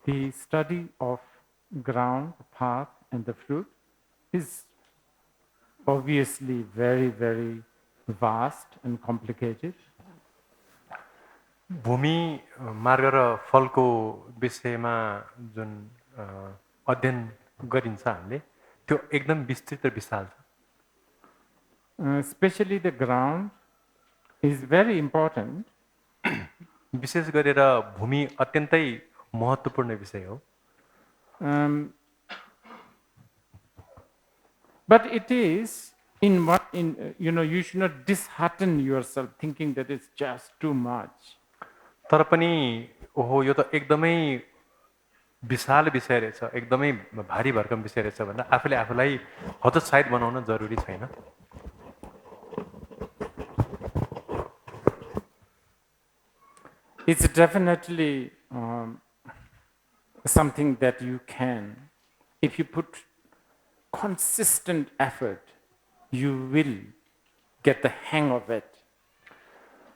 the study of ground, path, and the fruit is obviously very, very vast and complicated. भूमि मार्ग र फलको विषयमा जुन अध्ययन गरिन्छ हामीले त्यो एकदम विस्तृत र विशाल छ Especially the ground is very important. विशेष गरेर भूमि अत्यन्तै महत्त्वपूर्ण विषय हो But it is in what you should not dishearten yourself thinking that it's just too much. तर पनि ओहो यो त एकदमै विशाल विषय रहेछ एकदमै भारी भरकम विषय रहेछ भनेर आफूले आफूलाई हतोत्साहित बनाउन जरुरी छैन It's definitely something that you can, if you put consistent effort, you will get the hang of it.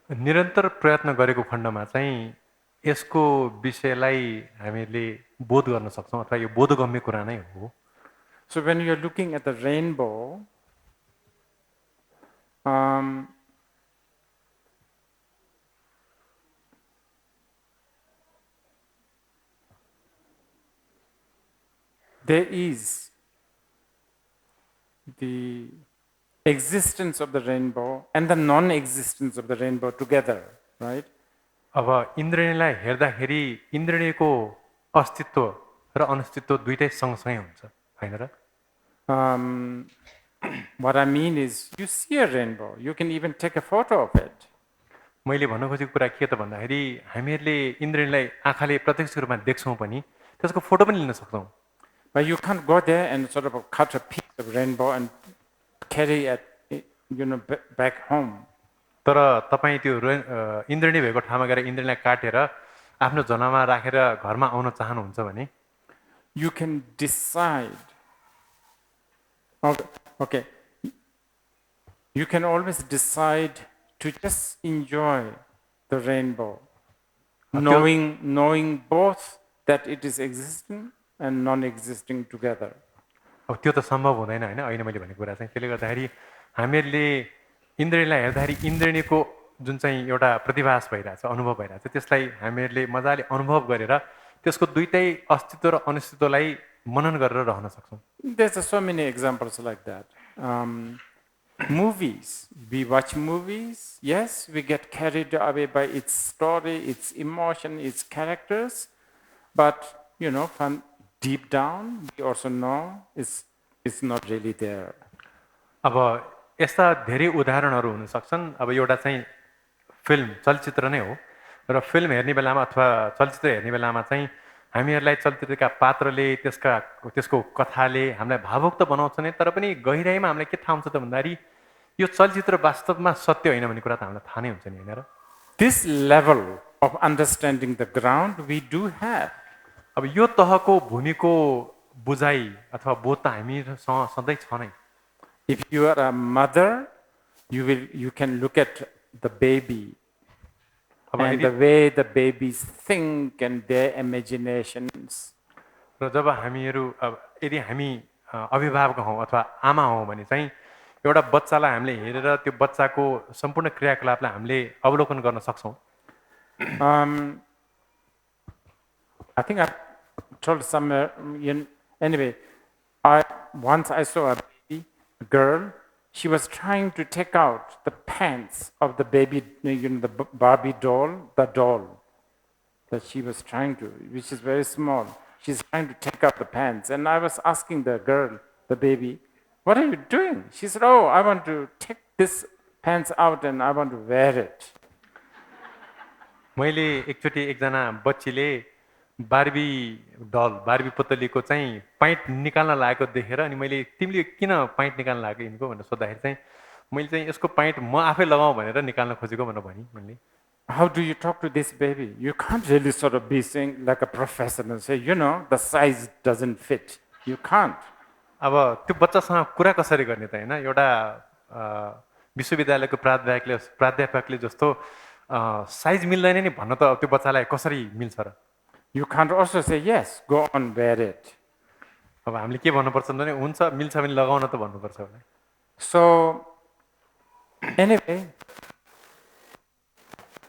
निरन्तर प्रयत्न गरेको खण्डमा चाहिँ यसको विषयलाई हामीले बोध गर्न सक्छौं अथवा यो बोधगम्य कुरा नै हो So when you're looking at the rainbow, there is the existence of the rainbow and the non-existence of the rainbow together, right? अब इन्द्रणीलाई हेर्दाखेरि इन्द्रणीको अस्तित्व र अनस्तित्व दुईटै सँगसँगै हुन्छ हैन र What I mean is, you see a rainbow, you can even take a photo of it. मैले भन्न खोजेको कुरा के त भन्दाखेरि हामीहरूले इन्द्रणीलाई आँखाले प्रत्यक्ष रूपमा देख्छौं पनि त्यसको फोटो पनि लिन सक्छौं But you can't go there and sort of cut a piece of rainbow and carry it, back home. तर तपाई त्यो इन्द्रणी भएको ठाउँमा गएर इन्द्रणीलाई काटेर आफ्नो जनामा राखेर घरमा आउन चाहनुहुन्छ भने you can decide. Okay. You can always decide to just enjoy the rainbow, knowing both that it is existing and non-existing together. अब त्यो त सम्भव हुँदैन हैन अहिले मैले भनेको कुरा चाहिँ त्यसले गर्दाखेरि हामीहरूले इन्द्रणीलाई हेर्दाखेरि इन्द्रणीको जुन चाहिँ एउटा प्रतिभास भइरहेछ अनुभव भइरहेछ त्यसलाई हामीहरूले मजाले अनुभव गरेर त्यसको दुईटै अस्तित्व र अनिश्चितलाई मनन गरेर रहन सक्छौं There's so many examples like that. Movies, we watch movies, yes, we get carried away by its story, its emotion, its characters, but from deep down we also know it's not really there. अब यस्ता धेरै उदाहरणहरू हुन सक्छन् अब एउटा चाहिँ film चलचित्र नै हो र फिल्म हेर्ने बेलामा अथवा चलचित्र हेर्ने बेलामा चाहिँ हामीहरूलाई चलचित्रका पात्रले त्यसको कथाले हामीलाई भावुक त बनाउँछ नै तर पनि गहिराईमा हामीलाई के थाहा हुन्छ त भन्दाखेरि यो चलचित्र वास्तवमा सत्य होइन भन्ने कुरा त हामीलाई थाहा नै हुन्छ नि हैन र This level of understanding the ground we do have. अब यो तहको भूमिको बुझाइ अथवा बोध त हामीसँग सधैँ छ नै If you are a mother, you can look at the baby and the way the babies think and their imaginations. र जब हामीहरू यदि हामी अभिभावक हौं अथवा आमा हौं भने चाहिँ एउटा बच्चालाई हामीले हेरेर त्यो बच्चाको सम्पूर्ण क्रियाकलापलाई हामीले अवलोकन गर्न सक्छौं I think I told somewhere, anyway, once I saw a girl, she was trying to take out the pants of the baby, the Barbie doll, the doll that she was trying to, which is very small. She's trying to take out the pants. And I was asking the girl, the baby, what are you doing? She said, oh, I want to take this pants out and I want to wear it. मैले एकचोटी एकजना बच्चीले Barbie Barbie पुतलीको चाहिँ pant निकाल्न लागेको देखेर अनि मैले तिमीले किन पाइन्ट निकाल्न लागेको यिनको भनेर सोध्दाखेरि चाहिँ मैले चाहिँ यसको पाइन्ट म आफै लगाऊ भनेर निकाल्न खोजेको भनेर भनि मैले How do you talk to this baby? You can't really sort of be saying like a professional, say, the size doesn't fit. You can't. अब त्यो बच्चासँग कुरा कसरी गर्ने त हैन एउटा विश्वविद्यालयको प्राध्यापकले जस्तो साइज मिल्दैन नि भन्न त त्यो बच्चालाई कसरी मिल्छ र You can't also say, yes, go on, wear it. अब हामीले के भन्नुपर्छ भने हुन्छ मिल्छ भने लगाउन त भन्नुपर्छ होला So, anyway,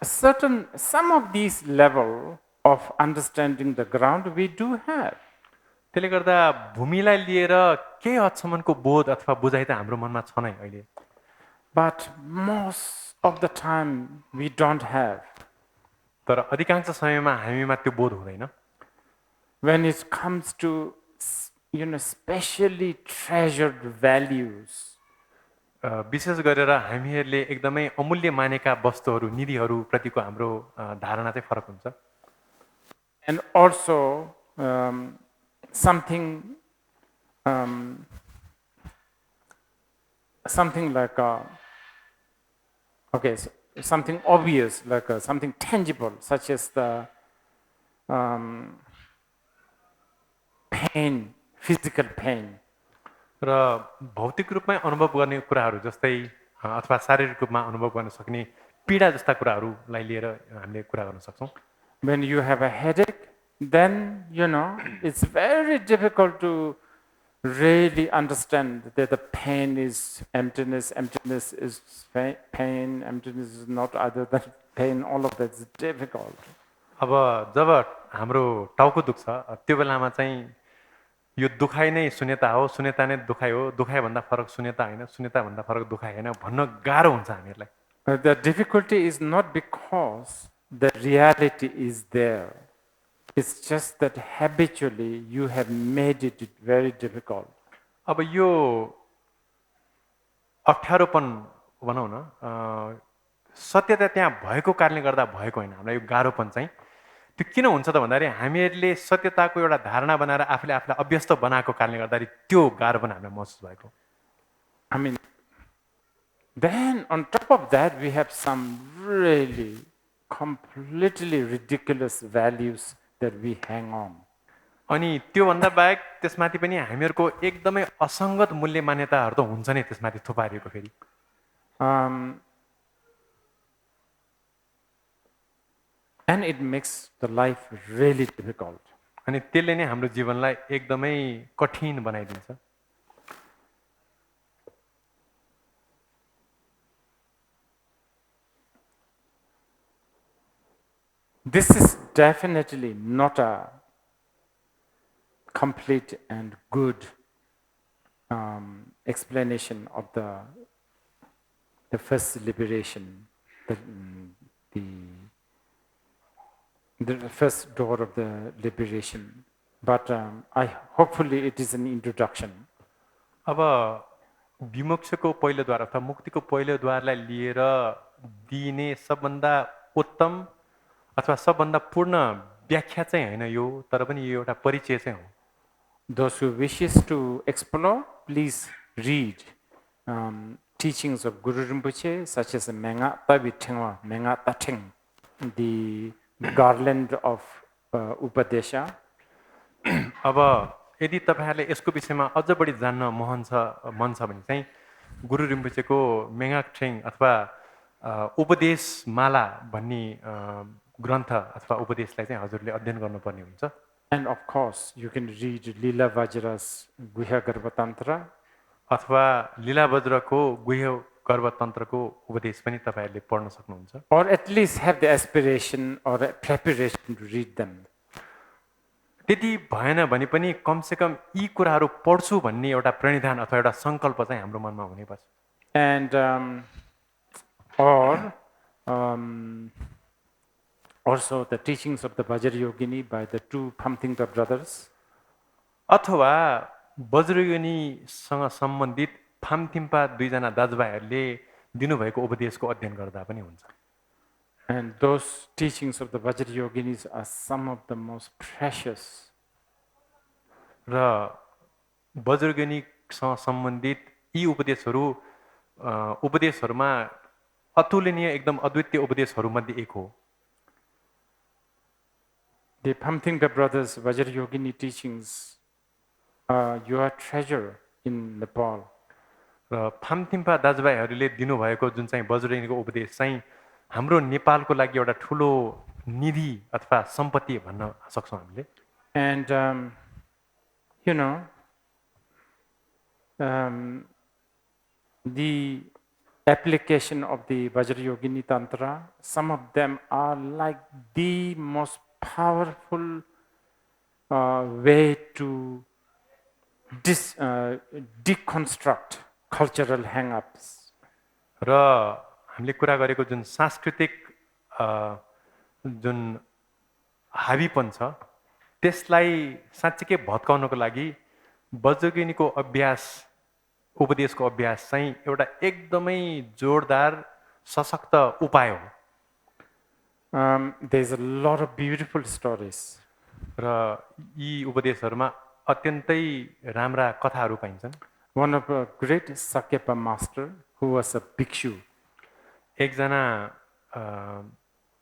some of these level of understanding the ground we do have. त्यसले गर्दा भूमिलाई लिएर केही हदसम्मको बोध अथवा बुझाइ त हाम्रो मनमा छ नै अहिले But most of the time we don't have. तर अधिकांश समयमा हामीमा त्यो बोध हुँदैन When it comes to, specially treasured values, विशेष गरेर हामीहरूले एकदमै अमूल्य मानेका वस्तुहरू निधिहरू प्रतिको हाम्रो धारणा चाहिँ फरक हुन्छ and also something like something obvious, like something tangible, such as the pain, physical pain. र भौतिक रूपमै अनुभव गर्ने कुराहरू जस्तै अथवा शारीरिक रूपमा अनुभव गर्न सक्ने पीडा जस्ता कुराहरूलाई लिएर हामीले कुरा गर्न सक्छौँ When you have a headache, then, it's very difficult to really understand that the pain is emptiness, emptiness is pain, emptiness is not other than pain, all of that is difficult. अब जब हाम्रो टाउको दुख्छ त्यो बेलामा चाहिँ यो दुखाइ नै शून्यता हो शून्यता नै दुखाइ हो दुखाइभन्दा फरक शून्यता होइन शून्यताभन्दा फरक दुखाइ होइन भन्न गाह्रो हुन्छ हामीहरूलाई The difficulty is not because the reality is there. It's just that habitually you have made it very difficult. अब यो अप्ठ्यारोपन भनौँ न सत्यता त्यहाँ भएको कारणले गर्दा भएको होइन हामीलाई यो गाह्रोपन चाहिँ त्यो किन हुन्छ त भन्दाखेरि हामीहरूले सत्यताको एउटा धारणा बनाएर आफूले आफूलाई अभ्यस्त बनाएको कारणले गर्दाखेरि त्यो गाह्रोपन हामीलाई महसुस भएको I mean, then on top of that, we have some really completely ridiculous values that we hang on. अनि त्योभन्दा बाहेक त्यसमाथि पनि हामीहरूको एकदमै असङ्गत मूल्य मान्यताहरू त हुन्छ नै त्यसमाथि थुपारिएको फेरि And it makes the life really difficult. अनि त्यसले नै हाम्रो जीवनलाई एकदमै कठिन बनाइदिन्छ This is definitely not a complete and good explanation of the first liberation, the first door of the liberation. But hopefully it is an introduction. अब विमोक्षको पहिलो द्वार अथवा मुक्तिको पहिलो द्वारलाई लिएर दिने सबभन्दा उत्तम अथवा सबभन्दा पूर्ण व्याख्या चाहिँ होइन यो तर पनि यो एउटा परिचय चाहिँ हो Those who wishes to explore, please read teachings of Guru Rinpoche, such as Menga Tabitengwa, Menga Tateng, the garland of Upadesha. अब यदि तपाईहरुले यसको विषयमा अझ बढी जान्न मन छ भने चाहिँ गुरु रिम्पोचेको मेगाक्ठेङ अथवा उपदेशमाला भन्ने ग्रन्थ अथवा उपदेशलाई चाहिँ हजुरले अध्ययन गर्नुपर्ने हुन्छ And of course, you can read Leela Vajra's Guhya Garbhatantra. अथवा लीला वज्रको गुह्य गर्भतन्त्रको उपदेश पनि तपाईहरुले पढ्न सक्नुहुन्छ Or at least have the aspiration or a preparation to read them. त्यति भएन भने पनि कमसेकम यी कुराहरू पढ्छु भन्ने एउटा प्रणिधान अथवा एउटा संकल्प चाहिँ हाम्रो मनमा हुनुपर्छ And also the teachings of the Vajrayogini by the two Phamtingpa brothers. अथवा वज्रयोगिनीसँग सम्बन्धित फामथिम्पा दुईजना दाजुभाइहरूले दिनुभएको उपदेशको अध्ययन गर्दा पनि हुन्छ And those teachings of the Vajrayoginis are some of the most precious. र वज्रयोगिनीसँग सम्बन्धित यी उपदेशहरूमा अतुलनीय एकदम अद्वितीय उपदेशहरूमध्ये एक हो The Phamtingpa brothers' Vajrayogini teachings are your treasure in Nepal. र फामथिम्पा दाजुभाइहरूले दिनुभएको जुन चाहिँ वज्रयोगिनीको उपदेश चाहिँ हाम्रो नेपालको लागि एउटा ठुलो निधि अथवा सम्पत्ति भन्न सक्छौँ हामीले। And, you know, the application of the Vajrayogini Tantra, some of them are like the most powerful way to deconstruct cultural hangups. र हामीले कुरा गरेको जुन सांस्कृतिक जुन हाबीपन छ त्यसलाई साँच्चीकै भत्काउनको लागि वज्रगिनीको अभ्यास उपदेशको अभ्यास चाहिँ एउटा एकदमै जोरदार सशक्त उपाय हो। There's a lot of beautiful stories. र यी उपदेशहरूमा अत्यन्तै राम्रा कथाहरू पाइन्छन्। One of a great Sakyapa master who was a bhikshu. एकजना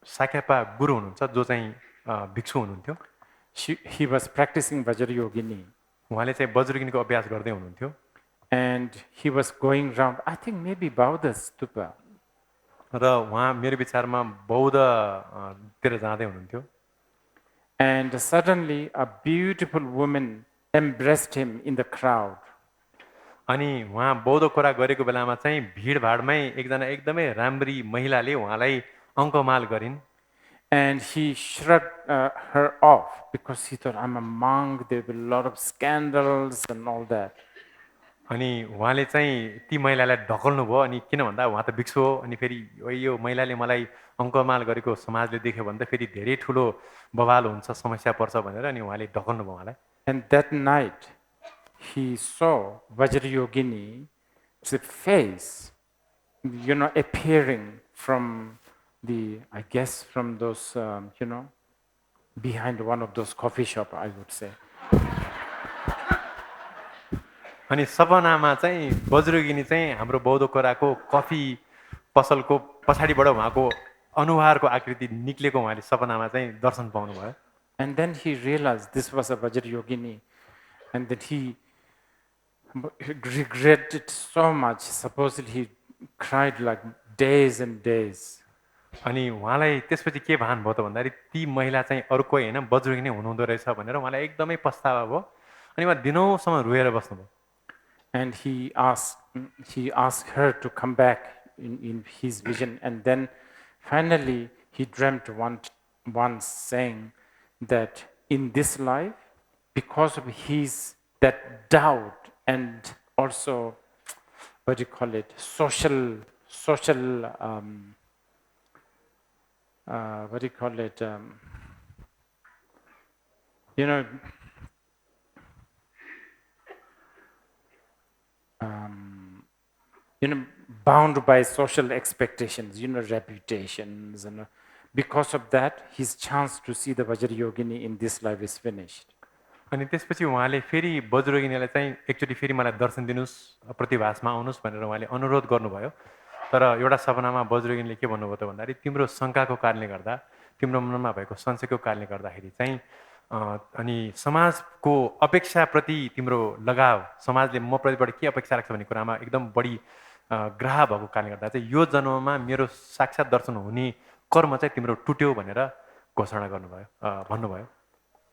साक्यापा गुरु हुनुहुन्छ जो चाहिँ भिक्षु हुनुहुन्थ्यो। He was practicing Vajrayogini. उहाँले चाहिँ वज्रगिनीको अभ्यास गर्दै हुनुहुन्थ्यो। And he was going around, I think maybe Bauddha stupa. र उहाँ मेरो विचारमा बौद्धतिर जाँदै हुनुहुन्थ्यो। And suddenly a beautiful woman embraced him in the crowd. अनि उहाँ बौद्ध कुरा गरेको बेलामा चाहिँ भिडभाडमै एकजना एकदमै राम्री महिलाले उहाँलाई अङ्कमाल गरिन्। And he shrugged her off because he thought, I'm a monk, there will be a lot of scandals and all that. अनि उहाँले चाहिँ ती महिलालाई ढकल्नु भयो। अनि किन भन्दा उहाँ त भिक्षु हो, अनि फेरि यो महिलाले मलाई अङ्कमाल गरेको समाजले देख्यो भने त फेरि धेरै ठुलो बवाल हुन्छ, समस्या पर्छ भनेर अनि उहाँले ढकल्नु भयो उहाँलाई। And that night he saw Vajrayogini's face, appearing from I guess from those, behind one of those coffee shop, I would say. अनि सपनामा चाहिँ वज्रगिनी चाहिँ हाम्रो बौद्ध कोराको कफी पसलको पछाडिबाट उहाँको अनुहारको आकृति निक्लेको उहाँले सपनामा चाहिँ दर्शन पाउनुभयो। And then he realized this was a Vajrayogini, and that he regretted so much. Supposedly he cried like days and days. अनि उहाँलाई त्यसपछि के भान भयो त भन्दाखेरि ती महिला चाहिँ अरू कोही होइन वज्रगिनी हुनुहुँदो रहेछ भनेर उहाँलाई एकदमै पस्तावा भयो। अनि उहाँ दिनौँसम्म रोएर बस्नुभयो। And he asked her to come back in his vision, and then finally he dreamt once saying that in this life, because of that doubt and also social bound by social expectations, reputations, and because of that, his chance to see the Vajrayogini in this life is finished. अनि त्यसपछि उहाँले फेरि वज्रगिनीलाई चाहिँ एकचोटि फेरि मलाई दर्शन दिनुस्, प्रतिभासमा आउनुस् भनेर उहाँले अनुरोध गर्नुभयो। तर एउटा सपनामा वज्रगिनीले के भन्नुभयो त भन्दाखेरि तिम्रो शङ्काको कारणले गर्दा, तिम्रो मनमा भएको संशयको कारणले गर्दाखेरि चाहिँ अनि समाजको अपेक्षाप्रति तिम्रो लगाव, समाजले म प्रतिबाट के अपेक्षा राख्छ भन्ने कुरामा एकदम बढी ग्राह भएको कारणले गर्दा चाहिँ यो जन्ममा मेरो साक्षात् दर्शन हुने कर्म चाहिँ तिम्रो टुट्यो भनेर घोषणा गर्नुभयो, भन्नुभयो।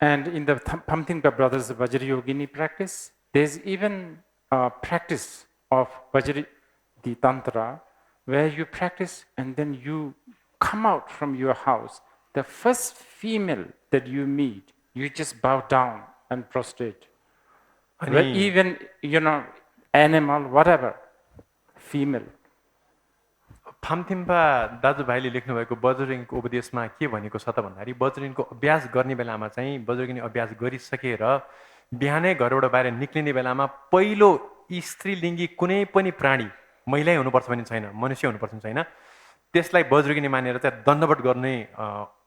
And in the Pamthingpa brothers Vajrayogini practice, there's even a practice of the Tantra where you practice and then you come out from your house. The first female that you meet, you just bow down and prostrate. Even, animal, whatever, female. फामथिम्पा दाजुभाइले लेख्नुभएको वज्रगिनीको उपदेशमा के भनेको छ त भन्दाखेरि वज्रगिनीको अभ्यास गर्ने बेलामा चाहिँ वज्रगिनी अभ्यास गरिसकेर बिहानै घरबाट बाहिर निक्लिने बेलामा पहिलो स्त्रीलिङ्गी कुनै पनि प्राणी महिलै हुनुपर्छ भन्ने छैन, मनुष्य हुनुपर्छ छैन, त्यसलाई वज्रगिनी मानेर चाहिँ दण्डवत गर्ने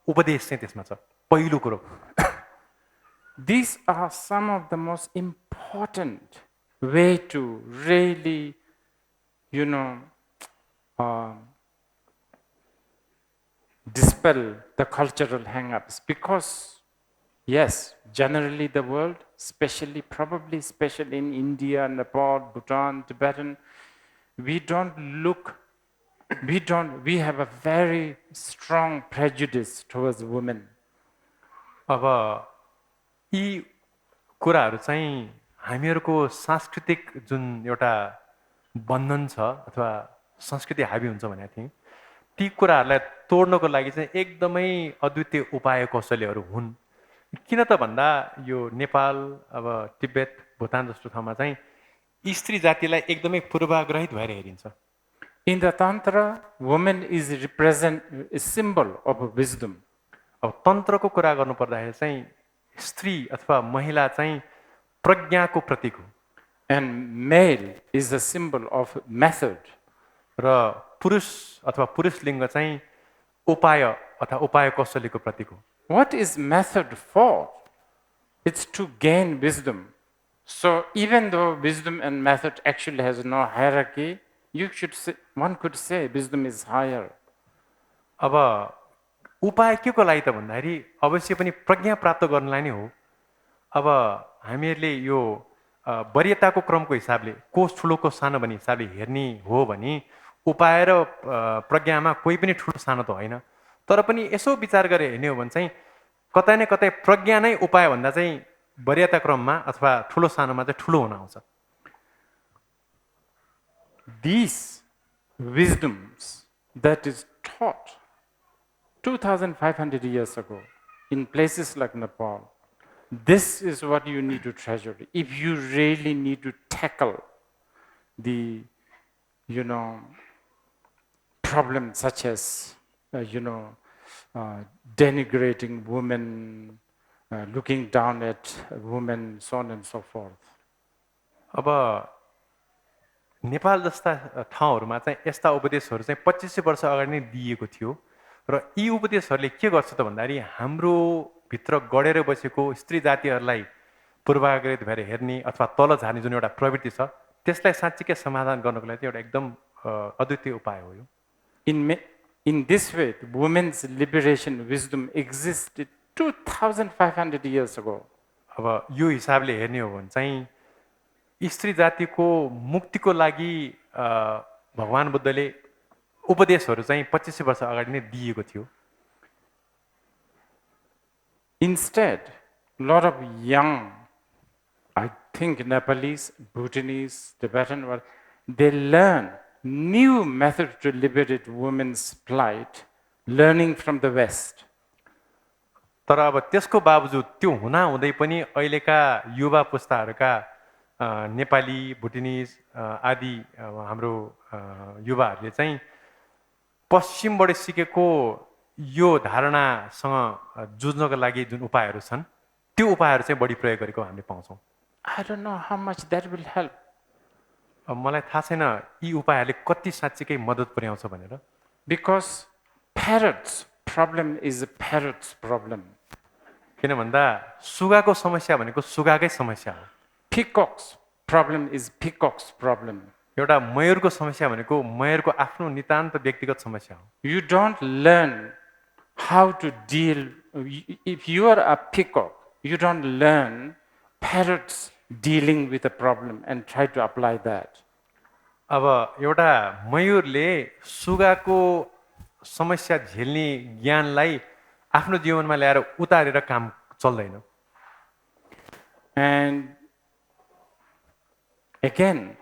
उपदेश चाहिँ त्यसमा छ पहिलो कुरो। These are some of the most important way to really, dispel the cultural hang-ups, because yes, generally the world, especially in India, Nepal, Bhutan, Tibetan, we don't look we have a very strong prejudice towards women. अब यी कुराहरू चाहिँ हामीहरूको सांस्कृतिक जुन एउटा बन्धन छ अथवा संस्कृति हाबी हुन्छ भनेको थिएँ ती कुराहरूलाई तोड्नको लागि चाहिँ एकदमै अद्वितीय उपाय कौशल्यहरू हुन् किन त भन्दा यो नेपाल अब तिब्बत भुटान जस्तो ठाउँमा चाहिँ स्त्री जातिलाई एकदमै पूर्वाग्रहित भएर हेरिन्छ In the Tantra, woman is a symbol of wisdom. अब तन्त्रको कुरा गर्नु पर्दाखेरि चाहिँ स्त्री अथवा महिला चाहिँ प्रज्ञाको प्रतीक हो And male is a symbol of method. र पुरुष अथवा पुरुष लिङ्ग चाहिँ उपाय अथवा उपाय कौशल्यको प्रतीक हो What is method for? It's to gain wisdom. So even though wisdom and method actually has no hierarchy, one could say wisdom is higher. अब उपाय के को लागि त भन्दाखेरि अवश्य पनि प्रज्ञा प्राप्त गर्नलाई नै हो अब हामीहरूले यो वरीयताको क्रमको हिसाबले को ठुलो को सानो भन्ने हिसाबले हेर्ने हो भने उपाय र प्रज्ञामा कोही पनि ठुलो सानो त होइन तर पनि यसो विचार गरेर हेर्ने हो भने चाहिँ कतै न कतै प्रज्ञा नै उपाय भन्दा चाहिँ वरीयता क्रममा अथवा ठुलो सानोमा चाहिँ ठुलो हुन आउँछ These wisdoms that is taught 2,500 years ago in places like Nepal, this is what you need to treasure. If you really need to tackle the, problems such as, denigrating women, looking down at women, so on and so forth. अब नेपाल जस्ता ठाउँहरूमा चाहिँ यस्ता उपदेशहरू चाहिँ 2500 वर्ष अगाडि नै दिएको थियो र यी उपदेशहरूले के गर्छ त भन्दाखेरि हाम्रो भित्र गडेर बसेको स्त्री जातिहरूलाई पूर्वाग्रहित भएर हेर्ने अथवा तल झार्ने जुन एउटा प्रवृत्ति छ त्यसलाई साँच्चीकै समाधान गर्नको लागि एउटा एकदम अद्वितीय उपाय हो यो In this way, women's liberation wisdom existed 2,500 years ago. अब यो हिसाबले हेर्ने हो भने चाहिँ स्त्री जातिको मुक्तिको लागि भगवान बुद्धले उपदेशहरू चाहिँ 2500 वर्ष अगाडि नै दिएको थियो Instead, a lot of young, I think Nepalese, Bhutanese, Tibetan, they learn new methods to liberate women's plight, learning from the West. तर अब त्यसको बावजुद त्यो हुना हुँदै पनि अहिलेका युवा पुस्ताहरूका नेपाली भुटानिज आदि हाम्रो युवाहरूले चाहिँ पश्चिमबाट सिकेको यो धारणासँग जुझ्नको लागि जुन उपायहरू छन् त्यो उपायहरू चाहिँ बढी प्रयोग गरेको हामीले पाउँछौँ I don't know how much that will help. मलाई थाहा छैन यी उपायहरूले कति साँच्चीकै मद्दत पुर्याउँछ भनेर Because parrots problem is a parrot's problem. किन भन्दा सुगाको समस्या भनेको सुगाकै समस्या हो Peacock's problem is peacock's problem. एउटा मयूरको समस्या भनेको मयूरको आफ्नो नितान्त व्यक्तिगत समस्या हो You don't learn how to deal. If you are a peacock, you don't learn parrots dealing with a problem and try to apply that. अब एउटा मयूरले सुगाको समस्या झेल्ने ज्ञानलाई आफ्नो जीवनमा ल्याएर उतारेर काम चल्दैन And again,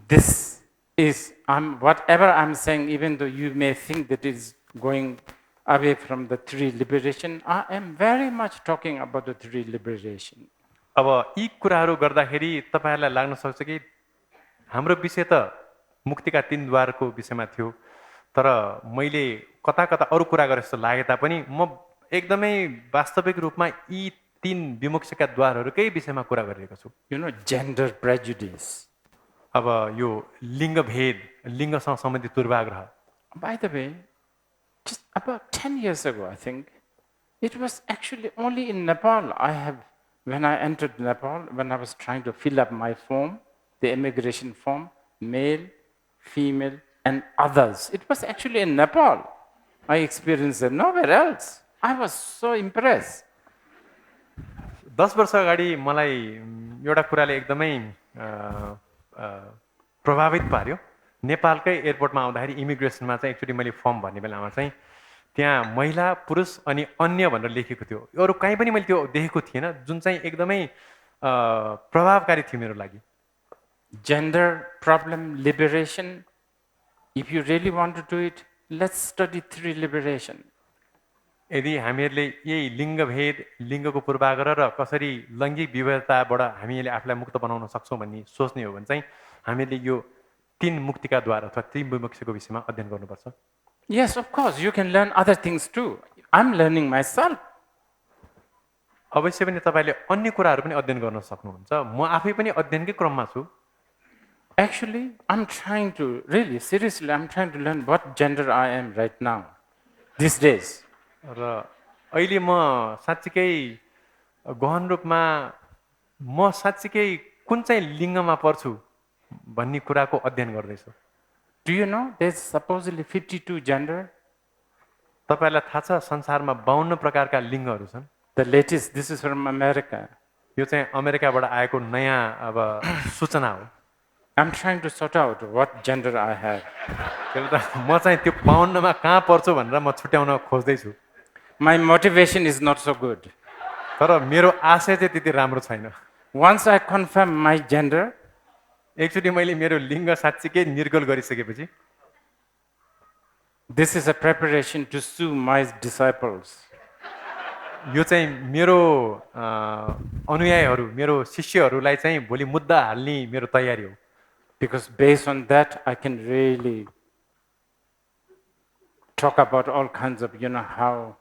this is whatever I'm saying, even though you may think that it is going away from the three liberation, I am very much talking about the three liberation. अब यी कुराहरू गर्दाखेरि तपाईहरुलाई लाग्न सक्छ कि हाम्रो विषय त मुक्तिका तीन द्वारको विषयमा थियो तर मैले कता कता अरु कुरा गरे जस्तो लागे तापनि म एकदमै वास्तविक रूपमा यी तीन विमुक्तिका द्वारहरूकै विषयमा कुरा गरिरहेको छु Gender prejudice. अब यो लिङ्ग भेद लिङ्गसँग सम्बन्धित पूर्वाग्रह By the way, just about 10 years ago, I think, it was actually only in Nepal when I entered Nepal, when I was trying to fill up my form, the immigration form, male, female, and others. It was actually in Nepal. I experienced it nowhere else. I was so impressed. 10 वर्ष अगाडि मलाई एउटा कुराले एकदमै प्रभावित पार्यो नेपालकै एयरपोर्टमा आउँदाखेरि इमिग्रेसनमा चाहिँ एकचोटि मैले फर्म भर्ने बेलामा चाहिँ त्यहाँ महिला पुरुष अनि अन्य भनेर लेखेको थियो। अरू कहीँ पनि मैले त्यो देखेको थिएन, जुन चाहिँ एकदमै प्रभावकारी थियो मेरो लागि। Gender problem liberation. If you really want to do it, let's study 3 liberation. यदि हामीहरूले यही लिङ्गभेद, लिङ्गको पूर्वाग्रह र कसरी लैङ्गिक विविधताबाट हामीले आफूलाई मुक्त बनाउन सक्छौँ भन्ने सोच्ने हो भने चाहिँ हामीले यो 3 मुक्तिका द्वार अथवा 3 विमुक्तिको विषयमा अध्ययन गर्नुपर्छ। Yes, of course, you can learn other things too. I'm learning myself. अवश्य पनि तपाईँले अन्य कुराहरू पनि अध्ययन गर्न सक्नुहुन्छ। म आफै पनि अध्ययनकै क्रममा छु। Actually, I'm trying to, really, seriously, I'm trying to learn what gender I am right now, these days. र अहिले म साँच्चीकै गहन रूपमा म साँच्चीकै कुन चाहिँ लिङ्गमा पर्छु भन्ने कुराको अध्ययन गर्दैछु। Do you know there's supposedly 52 gender? तपाईँलाई थाहा छ संसारमा 52 प्रकारका लिङ्गहरू छन्। The latest, this is from America. यो चाहिँ अमेरिकाबाट आएको नयाँ अब सूचना हो। I'm trying to sort out what gender I have. त्यसले त म चाहिँ त्यो 52 मा कहाँ पर्छु भनेर म छुट्याउन खोज्दैछु। My motivation is not so good. तर मेरो आशय चाहिँ त्यति राम्रो छैन। Once I confirm my gender, एकचोटि मैले मेरो लिङ्ग साँच्चीकै निर्गोल गरिसकेपछि this is a preparation to sue my disciples. यो चाहिँ मेरो अनुयायीहरू, मेरो शिष्यहरूलाई चाहिँ भोलि मुद्दा हाल्ने मेरो तयारी हो। Because based on that, I can really talk about all kinds of, how,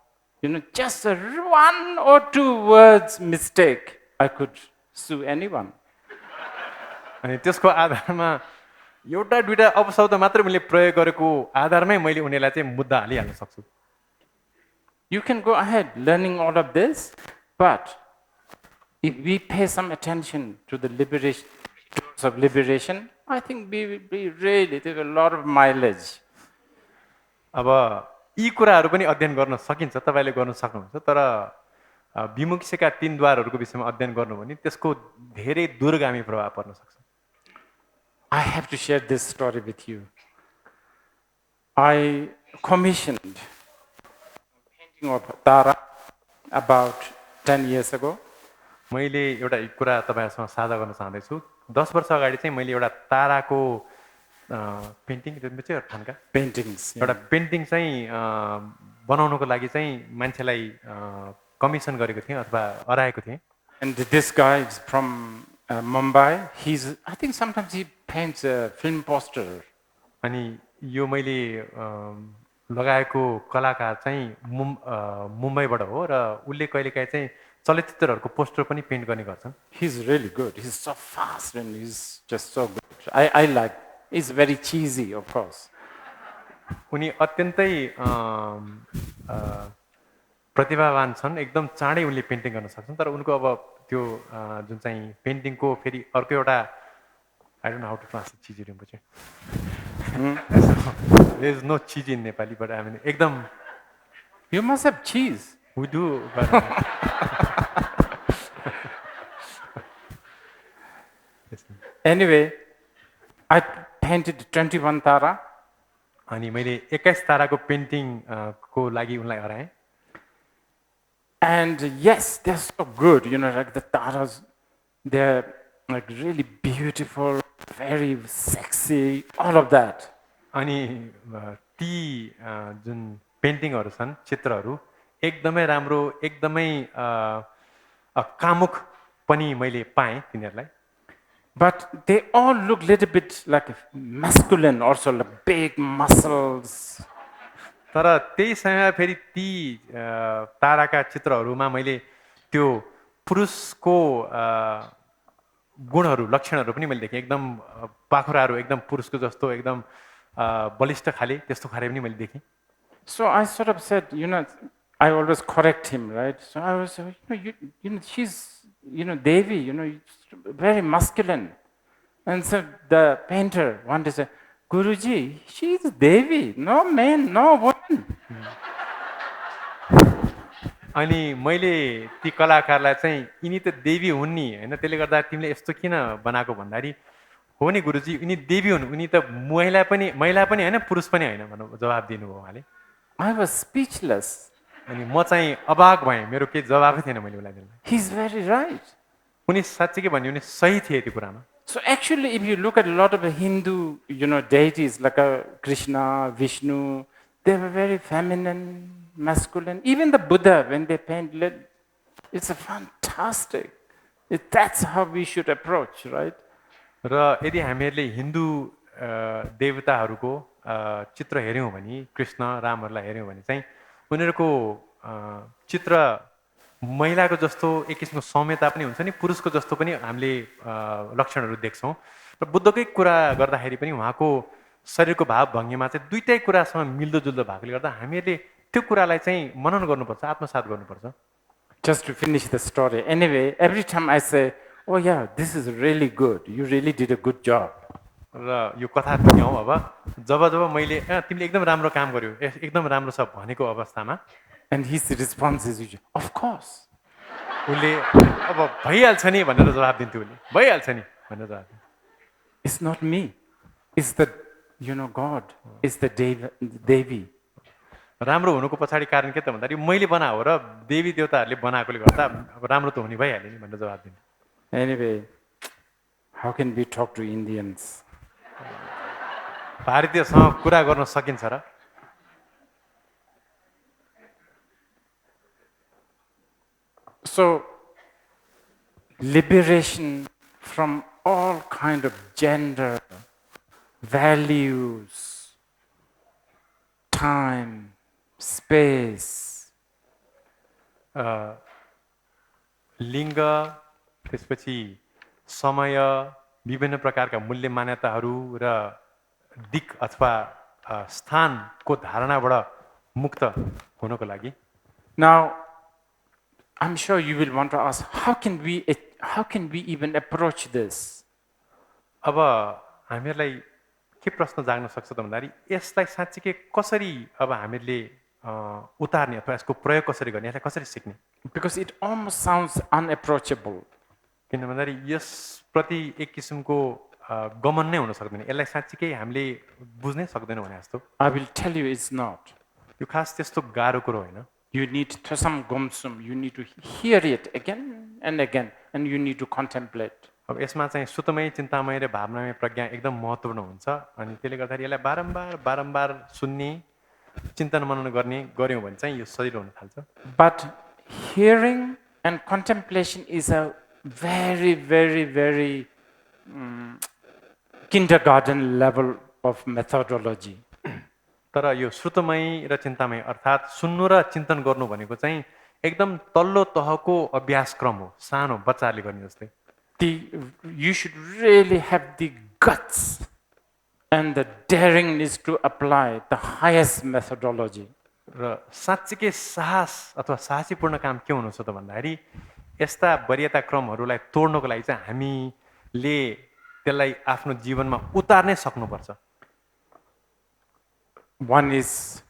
just a 1 or 2 words mistake, I could sue anyone. अनि त्यसको आधारमा एउटा दुईटा अपशब्द मात्र मैले प्रयोग गरेको आधारमै मैले उनीहरूलाई चाहिँ मुद्दा हालिहाल्न सक्छु। You can go ahead learning all of this, but if we pay some attention to the liberation, tools of liberation, I think we really take a lot of mileage. अब यी कुराहरू पनि अध्ययन गर्न सकिन्छ, तपाईँले गर्न सक्नुहुन्छ, तर विमुक्तिका 3 द्वारहरूको विषयमा अध्ययन गर्नु भने त्यसको धेरै दूरगामी प्रभाव पर्न सक्छ। I have to share this story with you. I commissioned a painting of Tara about 10 years ago. मैले एउटा कुरा तपाईहरुसँग साझा गर्न चाहन्दैछु। 10 वर्ष अगाडि चाहिँ मैले एउटा ताराको पेन्टिङ चाहिँ ठन्का Paintings. एउटा पेन्टिङ चाहिँ बनाउनको लागि चाहिँ मान्छेलाई कमिसन गरेको थिएँ अथवा अराएको थिएँ। And this guy is from Mumbai. I think sometimes he paints a film poster. अनि यो मैले लगाएको कलाकार चाहिँ मुम्बईबाट हो र उले कहिलेकाहीँ चाहिँ चलचित्रहरूको पोस्टर पनि पेन्ट गर्ने गर्छन्। He's really good. He's so fast and he's just so good. I like. He's very cheesy, of course. उनी अत्यन्तै प्रतिभावान छन्, एकदम चाँडै उनले पेन्टिङ गर्न सक्छन्, तर उनको अब त्यो जुन चाहिँ पेन्टिङको फेरि अर्को एउटा I don't know how to translate cheesy rinpoche. There is no cheese in Nepali, but I mean एकदम You must have cheese. we do, but Anyway, I painted 21 Tara. अनि मैले 21 ताराको पेन्टिङ को लागि उनलाई हराएँ। And yes, they're so good, like the taras, they're like really beautiful, very sexy, all of that. अनि ती जुन पेन्टिङहरू छन्, चित्रहरू एकदमै राम्रो, एकदमै कामुक पनि मैले पाएँ तिनीहरूलाई। But they all look a little bit like masculine, also like big muscles. तर त्यही समयमा फेरि ती ताराका चित्रहरूमा मैले त्यो पुरुषको गुणहरू, लक्षणहरू पनि मैले देखेँ। एकदम पाखुराहरू एकदम पुरुषको जस्तो एकदम बलिष्ठ खाले त्यस्तो खाले पनि मैले देखेँ। So I sort of said, I always correct him, right? So I was, she's, Devi, very masculine. And so the painter one day said, Guruji, she's Devi, no man, no woman. अनि मैले ती कलाकारलाई चाहिँ यिनी त देवी हुन् नि हैन, त्यसले गर्दा तिमीले यस्तो किन बनाएको भन्दाखेरि हो नि गुरुजी उनी देवी हुन् उनी त महिला पनि होइन पुरुष पनि होइन भन्नु जवाब दिनुभयो उहाँले I was speechless. अनि म चाहिँ अबाक भएँ मेरो केही जवाबै थिएन मैले उसलाई दिनु He's very right. उनी साँच्चै के भन्यो भने सही थिए त्यो कुरामा So actually, if you look at a lot of the Hindu, deities like Krishna, Vishnu, they were very feminine, masculine. Even the Buddha, when they paint, it's a fantastic. That's how we should approach, right? र यदि हामीहरूले हिन्दू देवताहरूको चित्र हेऱ्यौँ भने कृष्ण रामहरूलाई हेऱ्यौँ भने चाहिँ उनीहरूको चित्र महिलाको जस्तो एक किसिमको सौम्यता पनि हुन्छ नि पुरुषको जस्तो पनि हामीले लक्षणहरू देख्छौँ र बुद्धकै कुरा गर्दाखेरि पनि उहाँको शरीरको भाव भङ्गीमा चाहिँ दुईटै कुरासँग मिल्दोजुल्दो भएकोले गर्दा हामीहरूले त्यो कुरालाई चाहिँ मनन गर्नुपर्छ आत्मसात गर्नुपर्छ Just to finish the story. Anyway, every time I say, oh yeah, this is really good. You really did a good job. र यो कथा टुङ्ग्याउँ अब जब मैले तिमीले एकदम राम्रो काम गर्यो एकदम राम्रो छ भनेको अवस्थामा And his response is usually, of course. उसले अब भइहाल्छ नि भनेर जवाब दिन्थ्यो उसले भइहाल्छ नि भनेर जवाब दिन्थ्यो It's not me. It's the, God. It's the Devi. राम्रो हुनुको पछाडि कारण के त भन्दाखेरि मैले बनाएको र देवी देवताहरूले बनाएकोले गर्दा अब राम्रो त हुने भइहाल्यो नि भनेर जवाब दिन्थ्यो Anyway, how can we talk to Indians? भारतीयसँग कुरा गर्न सकिन्छ र So, liberation from all kind of gender, values, time, space. लिङ्ग त्यसपछि समय विभिन्न प्रकारका मूल्य मान्यताहरू र दिक् अथवा स्थानको धारणाबाट मुक्त हुनको लागि Now, I'm sure you will want to ask, how can we even approach this? अब हामीहरूलाई के प्रश्न जाग्न सक्छ त भन्दाखेरि यसलाई साँच्चीकै कसरी अब हामीहरूले उतार्ने अथवा यसको प्रयोग कसरी गर्ने यसलाई कसरी सिक्ने Because it almost sounds unapproachable. किन भन्दाखेरि यसप्रति एक किसिमको गमन नै हुन सक्दैन यसलाई साँच्चीकै हामीले बुझ्नै सक्दैनौँ भने जस्तो I will tell you it's not. यो खास त्यस्तो गाह्रो कुरो होइन You need thasam gomsum. You need to hear it again and again, and you need to contemplate. अब यसमा चाहिँ सुतमय चिन्तामय र भावनामय प्रज्ञा एकदम महत्त्वपूर्ण हुन्छ अनि त्यसले गर्दाखेरि यसलाई बारम्बार सुन्ने चिन्तन मनन गऱ्यौँ भने चाहिँ यो सजिलो हुन थाल्छ But hearing and contemplation is a very, very, very kindergarten level of methodology. तर यो श्रुतमय र चिन्तामय अर्थात् सुन्नु र चिन्तन गर्नु भनेको चाहिँ एकदम तल्लो तहको अभ्यासक्रम हो सानो बच्चाहरूले गर्ने जस्तै You should really have the guts and the daringness to apply the highest methodology. र साँच्चीकै साहस अथवा साहसीपूर्ण काम के हुनुहुन्छ त भन्दाखेरि यस्ता वरीयता क्रमहरूलाई तोड्नको लागि चाहिँ हामीले त्यसलाई आफ्नो जीवनमा उतार्नै सक्नुपर्छ One is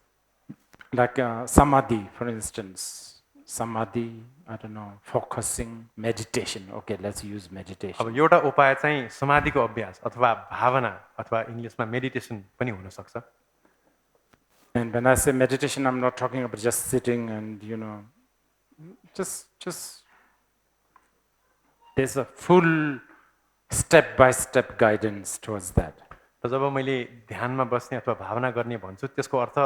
like samadhi, for instance. Samadhi, I don't know, focusing, meditation. Okay, let's use meditation. अब एउटा उपाय चाहिँ समाधिको अभ्यास अथवा भावना अथवा इङ्ग्लिसमा मेडिटेसन पनि हुन सक्छ And when I say meditation, I'm not talking about just sitting and, just there's a full step-by-step guidance towards that. र जब मैले ध्यानमा बस्ने अथवा भावना गर्ने भन्छु त्यसको अर्थ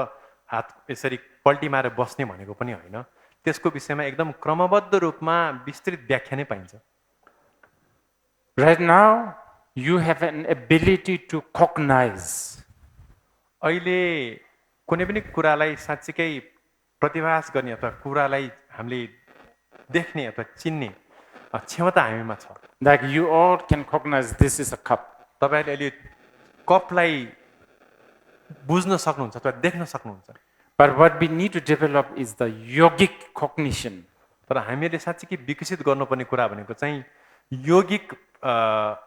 हात यसरी पल्टी मारेर बस्ने भनेको पनि होइन त्यसको विषयमा एकदम क्रमबद्ध रूपमा विस्तृत व्याख्या नै पाइन्छ Right now, you have an ability to cognize. अहिले कुनै पनि कुरालाई साँच्चीकै प्रतिभास गर्ने अथवा कुरालाई हामीले देख्ने अथवा चिन्ने क्षमता हामीमा छ Like you all can cognize this is a cup. तपाईहरूले अहिले कपलाई बुझ्न सक्नुहुन्छ अथवा देख्न सक्नुहुन्छ But what we need to develop is the yogic cognition. तर हामीहरूले साँच्चीकै विकसित गर्नुपर्ने कुरा भनेको चाहिँ योगिक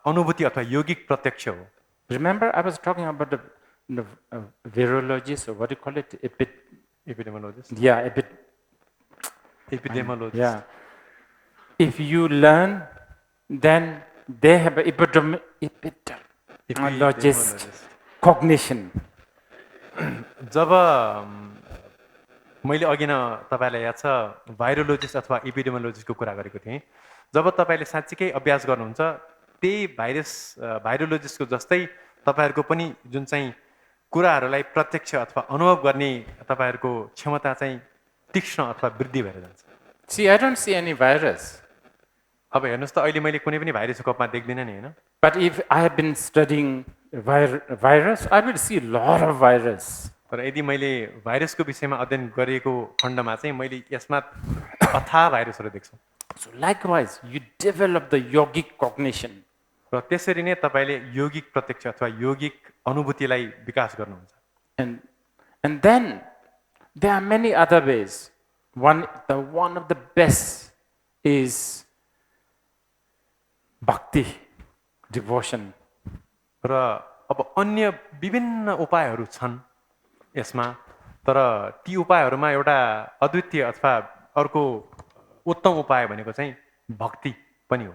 अनुभूति अथवा योगिक प्रत्यक्ष हो Remember, I was talking about the virologist, or what do you call it? एपिडेमोलोजिस्ट Yeah, एपिडेमोलोजिस्ट yeah. If you learn, then they have logist, cognition. जब मैले अघि न तपाईँलाई याद छ भाइरोलोजिस्ट अथवा एपिडेमियोलोजिस्टको कुरा गरेको थिएँ जब तपाईँले साँच्चीकै अभ्यास गर्नुहुन्छ त्यही भाइरोलोजिस्टको जस्तै तपाईँहरूको पनि जुन चाहिँ कुराहरूलाई प्रत्यक्ष अथवा अनुभव गर्ने तपाईँहरूको क्षमता चाहिँ तीक्ष्ण अथवा वृद्धि भएर जान्छ See, I don't see any virus. अब हेर्नुहोस् त अहिले मैले कुनै पनि भाइरसको कपमा देख्दिनँ नि होइन But if I have been studying virus, I will see a lot of virus. तर यदि मैले भाइरसको विषयमा अध्ययन गरेको खण्डमा चाहिँ मैले यसमा अथाह भाइरसहरू देख्छु So likewise, you develop the yogic cognition. र त्यसरी नै तपाईँले योगिक प्रत्यक्ष अथवा योगिक अनुभूतिलाई विकास गर्नुहुन्छ And then there are many other ways. One of the best is bhakti, devotion. र अब अन्य विभिन्न उपायहरू छन् यसमा तर ती उपायहरूमा एउटा अद्वितीय अथवा अर्को उत्तम उपाय भनेको चाहिँ भक्ति पनि हो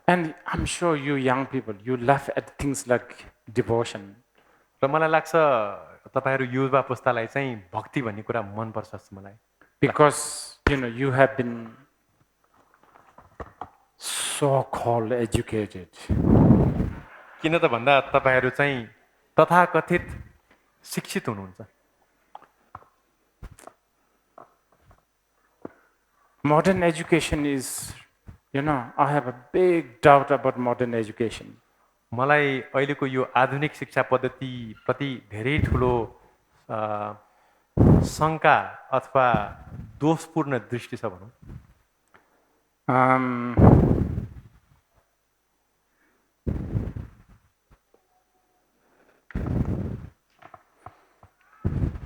And I'm sure you young people, you laugh at things like devotion. र मलाई लाग्छ तपाईहरू युवा पुस्तालाई चाहिँ भक्ति भन्ने कुरा मन पर्छ जस्तो मलाई Because you have been so-called educated. किन त भन्दा तपाईहरू चाहिँ तथाकथित शिक्षित हुनुहुन्छ Modern education is, I have a big doubt about modern education. मलाई अहिलेको यो आधुनिक शिक्षा पद्धति प्रति धेरै ठुलो शङ्का अथवा दोषपूर्ण दृष्टि छ भनौँ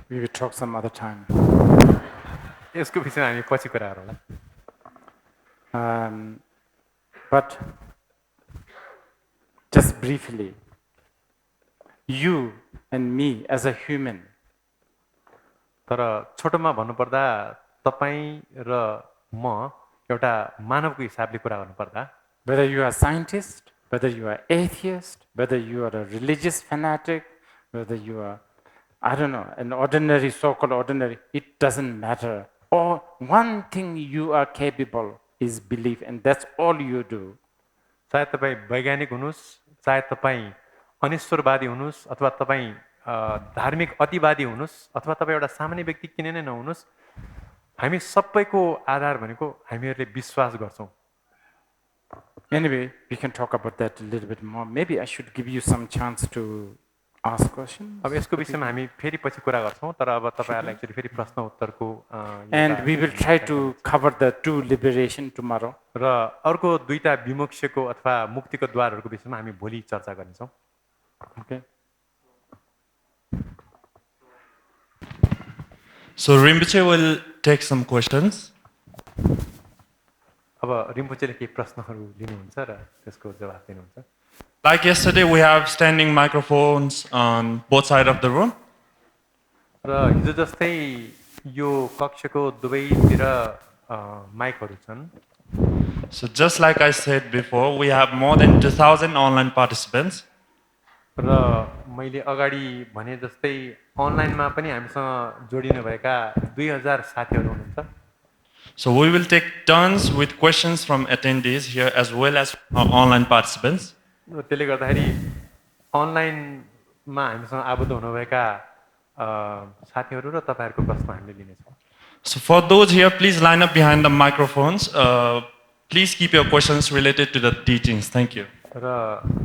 We will talk some other time. यसको विषयमा हामी पछि कुरा गरौँला But just briefly, you and me as a human, तर छोटोमा भन्नुपर्दा तपाईँ र म एउटा मानवको हिसाबले कुरा गर्नुपर्दा whether you are a scientist, whether you are atheist, whether you are a religious fanatic, whether you are, I don't know, an ordinary, so-called ordinary, it doesn't matter. Or one thing you are capable is belief, and that's all you do. चाहे तपाईँ वैज्ञानिक हुनुहोस् चाहे तपाईँ अनिश्वरवादी हुनुहोस् अथवा तपाईँ धार्मिक अतिवादी हुनुहोस् अथवा तपाईँ एउटा सामान्य व्यक्ति किन नै नहुनुहोस् हामी सबैको आधार भनेको हामीहरूले विश्वास गर्छौँ Anyway, we can talk about that a little bit more. Maybe I should give you some chance to ask questions. अब यसको विषयमा हामी फेरि पछि कुरा गर्छौँ तर अब तपाईहरुलाई एकचोटी फेरि प्रश्न उत्तरको And we will try to cover the two liberation tomorrow. र अर्को दुईटा विमुक्तिको अथवा मुक्तिको द्वारहरूको विषयमा हामी भोलि चर्चा गर्नेछौँ Okay. So Rinpoche will take some questions. अब रिम्पोचेले केही प्रश्नहरू लिनुहुन्छ र त्यसको जवाफ दिनुहुन्छ Like yesterday, we have standing microphones on both sides of the room. र हिजो जस्तै यो कक्षको दुवैतिर माइकहरू छन् So just like I said before, we have more than 2,000 online participants. र मैले अगाडि भने जस्तै अनलाइनमा पनि हामीसँग जोडिनु भएका 2000 साथीहरू हुनुहुन्छ So we will take turns with questions from attendees here as well as online participants. र त्यसले गर्दाखेरि अनलाइनमा हामीसँग आबद्ध हुनुभएका साथीहरू र तपाईहरुको प्रश्न हामीले लिनेछौँ So for those here, please line up behind the microphones. Please keep your questions related to the teachings. Thank you. र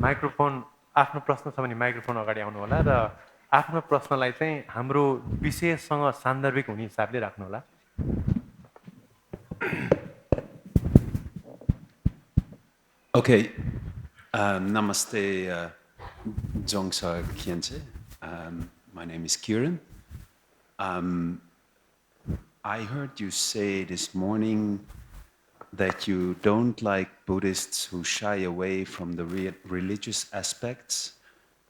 माइक्रोफोन आफ्नो प्रश्न छ भने माइक्रोफोन अगाडि आउनु होला र आफ्नो प्रश्नलाई चाहिँ हाम्रो विषयसँग सान्दर्भिक हुने हिसाबले राख्नु होला Okay, namaste, Jongsa Khyentse. My name is Kieran. I heard you say this morning that you don't like Buddhists who shy away from the religious aspects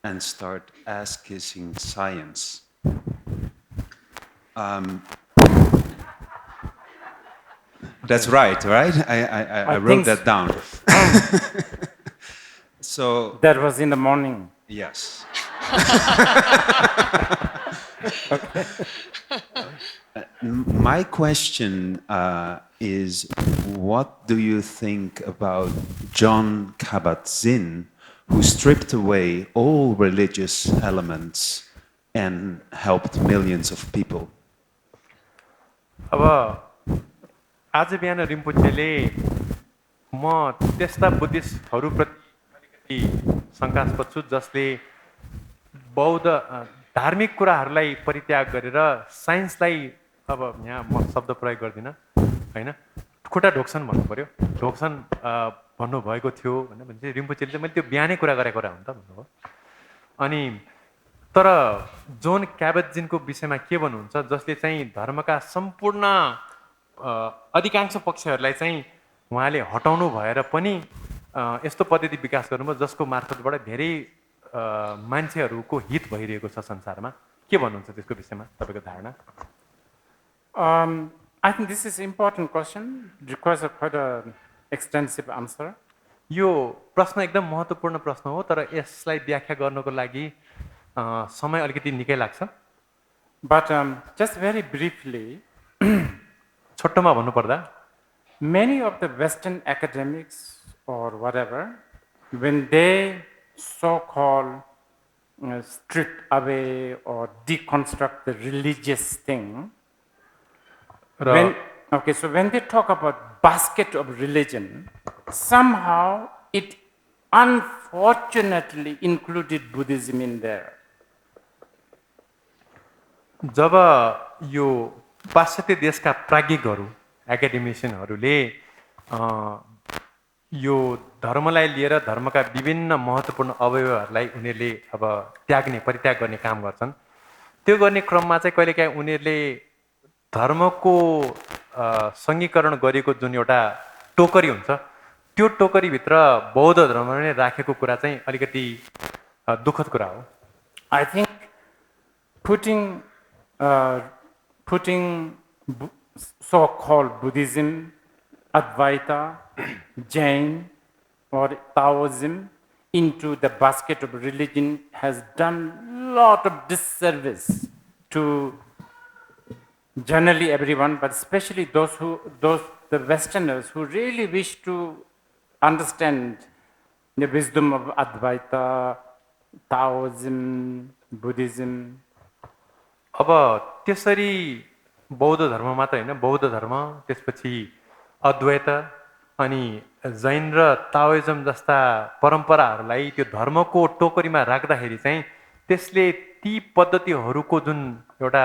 and start ass-kissing science. That's right? I wrote that down. So that was in the morning. Yes. My question is, what do you think about John Kabat-Zinn, who stripped away all religious elements and helped millions of people? अब आज बिहान रिम्पोचेले म त्यस्ता बुद्धिस्टहरूप्रति अलिकति शङ्कास्पद छु जसले बौद्ध धार्मिक कुराहरूलाई परित्याग गरेर साइन्सलाई अब यहाँ म शब्द प्रयोग गर्दिनँ होइन खुट्टा ढोक्छन् भन्नु पर्यो ढोक्छन् भन्नुभएको थियो भने रिम्पोचेले चाहिँ मैले त्यो बिहानै कुरा गरेको कुरा हो नि त भन्नुभयो अनि तर जोन क्याबेटजिनको विषयमा के भन्नुहुन्छ जसले चाहिँ धर्मका सम्पूर्ण अधिकांश पक्षहरूलाई चाहिँ उहाँले हटाउनु भएर पनि यस्तो पद्धति विकास गर्नुभयो जसको मार्फतबाट धेरै मान्छेहरूको हित भइरहेको छ संसारमा के भन्नुहुन्छ त्यसको विषयमा तपाईको धारणा I think this is an important question. It requires quite an extensive answer. यो प्रश्न एकदम महत्त्वपूर्ण प्रश्न हो तर यसलाई व्याख्या गर्नको लागि समय अलिकति निकै लाग्छ But just very briefly, छोटोमा भन्नुपर्दा many of the Western academics or whatever, when they so-called strip away or deconstruct the religious thing, when they talk about basket of religion, somehow it unfortunately included Buddhism in there. जब यो पाश्चात्य देशका प्राज्ञिकहरू एकाडेमिसियनहरूले यो धर्मलाई लिएर धर्मका विभिन्न महत्त्वपूर्ण अवयवहरूलाई उनीहरूले अब त्याग्ने परित्याग गर्ने काम गर्छन् त्यो गर्ने क्रममा चाहिँ कहिलेकाहीँ उनीहरूले धर्मको सङ्घीकरण गरेको जुन एउटा टोकरी हुन्छ त्यो टोकरीभित्र बौद्ध धर्मले राखेको कुरा चाहिँ अलिकति दुःखद कुरा हो I think putting so-called Buddhism, Advaita, Jain, or Taoism into the basket of religion has done a lot of disservice to generally everyone, but especially the Westerners who really wish to understand the wisdom of Advaita, Taoism, Buddhism. अब त्यसरी बौद्ध धर्म मात्र हैन बौद्ध धर्म त्यसपछि अद्वैत अनि जैन र ताओइजम जस्ता परम्पराहरूलाई त्यो धर्मको टोकरीमा राख्दाखेरि चाहिँ त्यसले ती पद्धतिहरूको जुन एउटा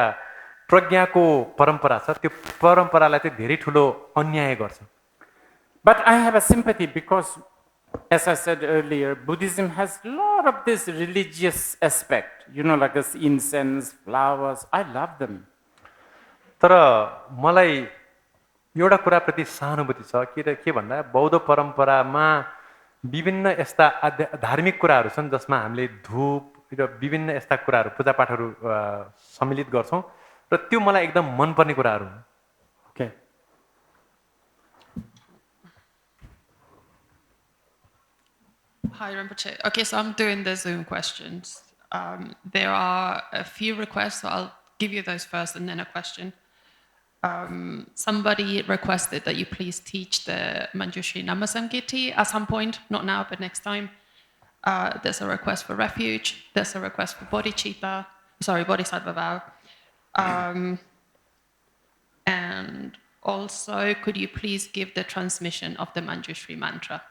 प्रज्ञाको परम्परा छ त्यो परम्परालाई चाहिँ धेरै ठुलो अन्याय गर्छ But I have a sympathy because, as I said earlier, Buddhism has a lot of this religious aspect, like this incense, flowers. I love them. तर मलाई एउटा कुराप्रति सहानुभूति छ के भन्दा बौद्ध परम्परामा विभिन्न यस्ता धार्मिक कुराहरू छन् जसमा हामीले धूप र विभिन्न यस्ता कुराहरू पूजापाठहरू सम्मिलित गर्छौं र त्यो मलाई एकदम मनपर्ने कुराहरू हुन् Okay. Hi, Rinpoche. Okay, so I'm doing the Zoom questions. There are a few requests, so I'll give you those first and then a question. Somebody requested that you please teach the Manjushri Namasamgiti at some point, not now, but next time. There's a request for refuge. There's a request for bodhicitta, bodhisattva vow. And also, could you please give the transmission of the Manjushri mantra?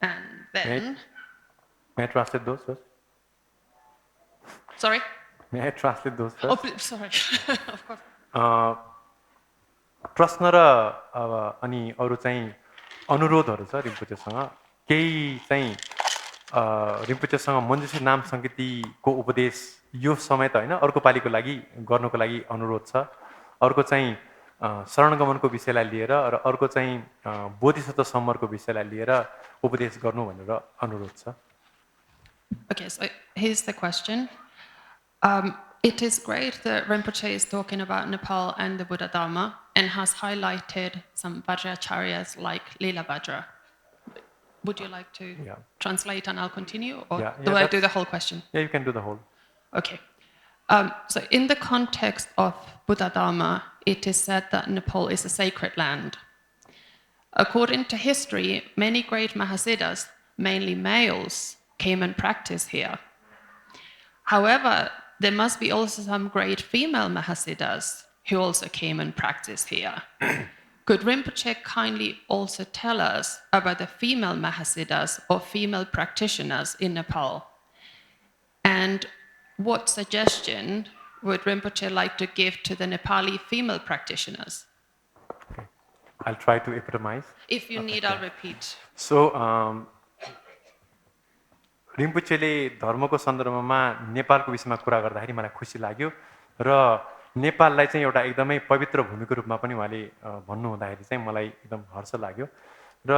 And then... May I translate those first? Sorry? May I translate those first? Oh, sorry. Of course. प्रश्न र अनि अरु चाहिँ अनुरोधहरू छ रिम्पोचेसँग केही चाहिँ रिम्पोचेसँग मञ्जुश्री नाम संगीतिको उपदेश यो समय त हैन अर्को पालीको लागि गर्नको लागि अनुरोध छ अर्को चाहिँ शरणगमनको विषयलाई लिएर र अर्को चाहिँ बोधिसत्व सम्मरको विषयलाई लिएर उपदेश गर्नु भनेर अनुरोध छ Okay, so here's the question. It is great that Rinpoche is talking about Nepal and the Buddhadharma and has highlighted some Vajracharyas like Lila Vajra. Would you like to Yeah. translate and I'll continue? Or Yeah, do I do that's- the whole question? Yeah, you can do the whole. Okay. So in the context of Buddhadharma, it is said that Nepal is a sacred land. According to history, many great Mahasiddhas, mainly males, came and practiced here. However, there must be also some great female Mahasiddhas who also came and practiced here. Could Rinpoche kindly also tell us about the female Mahasiddhas or female practitioners in Nepal? And what suggestion would Rinpoche like to give to the Nepali female practitioners? I'll try to epitomize. If you need, I'll repeat. So, रिम्पुचेले धर्मको सन्दर्भमा नेपालको विषयमा कुरा गर्दाखेरि मलाई खुसी लाग्यो र नेपाललाई चाहिँ एउटा एकदमै पवित्र भूमिको रूपमा पनि उहाँले भन्नु हुँदाखेरि चाहिँ मलाई एकदम हर्ष लाग्यो र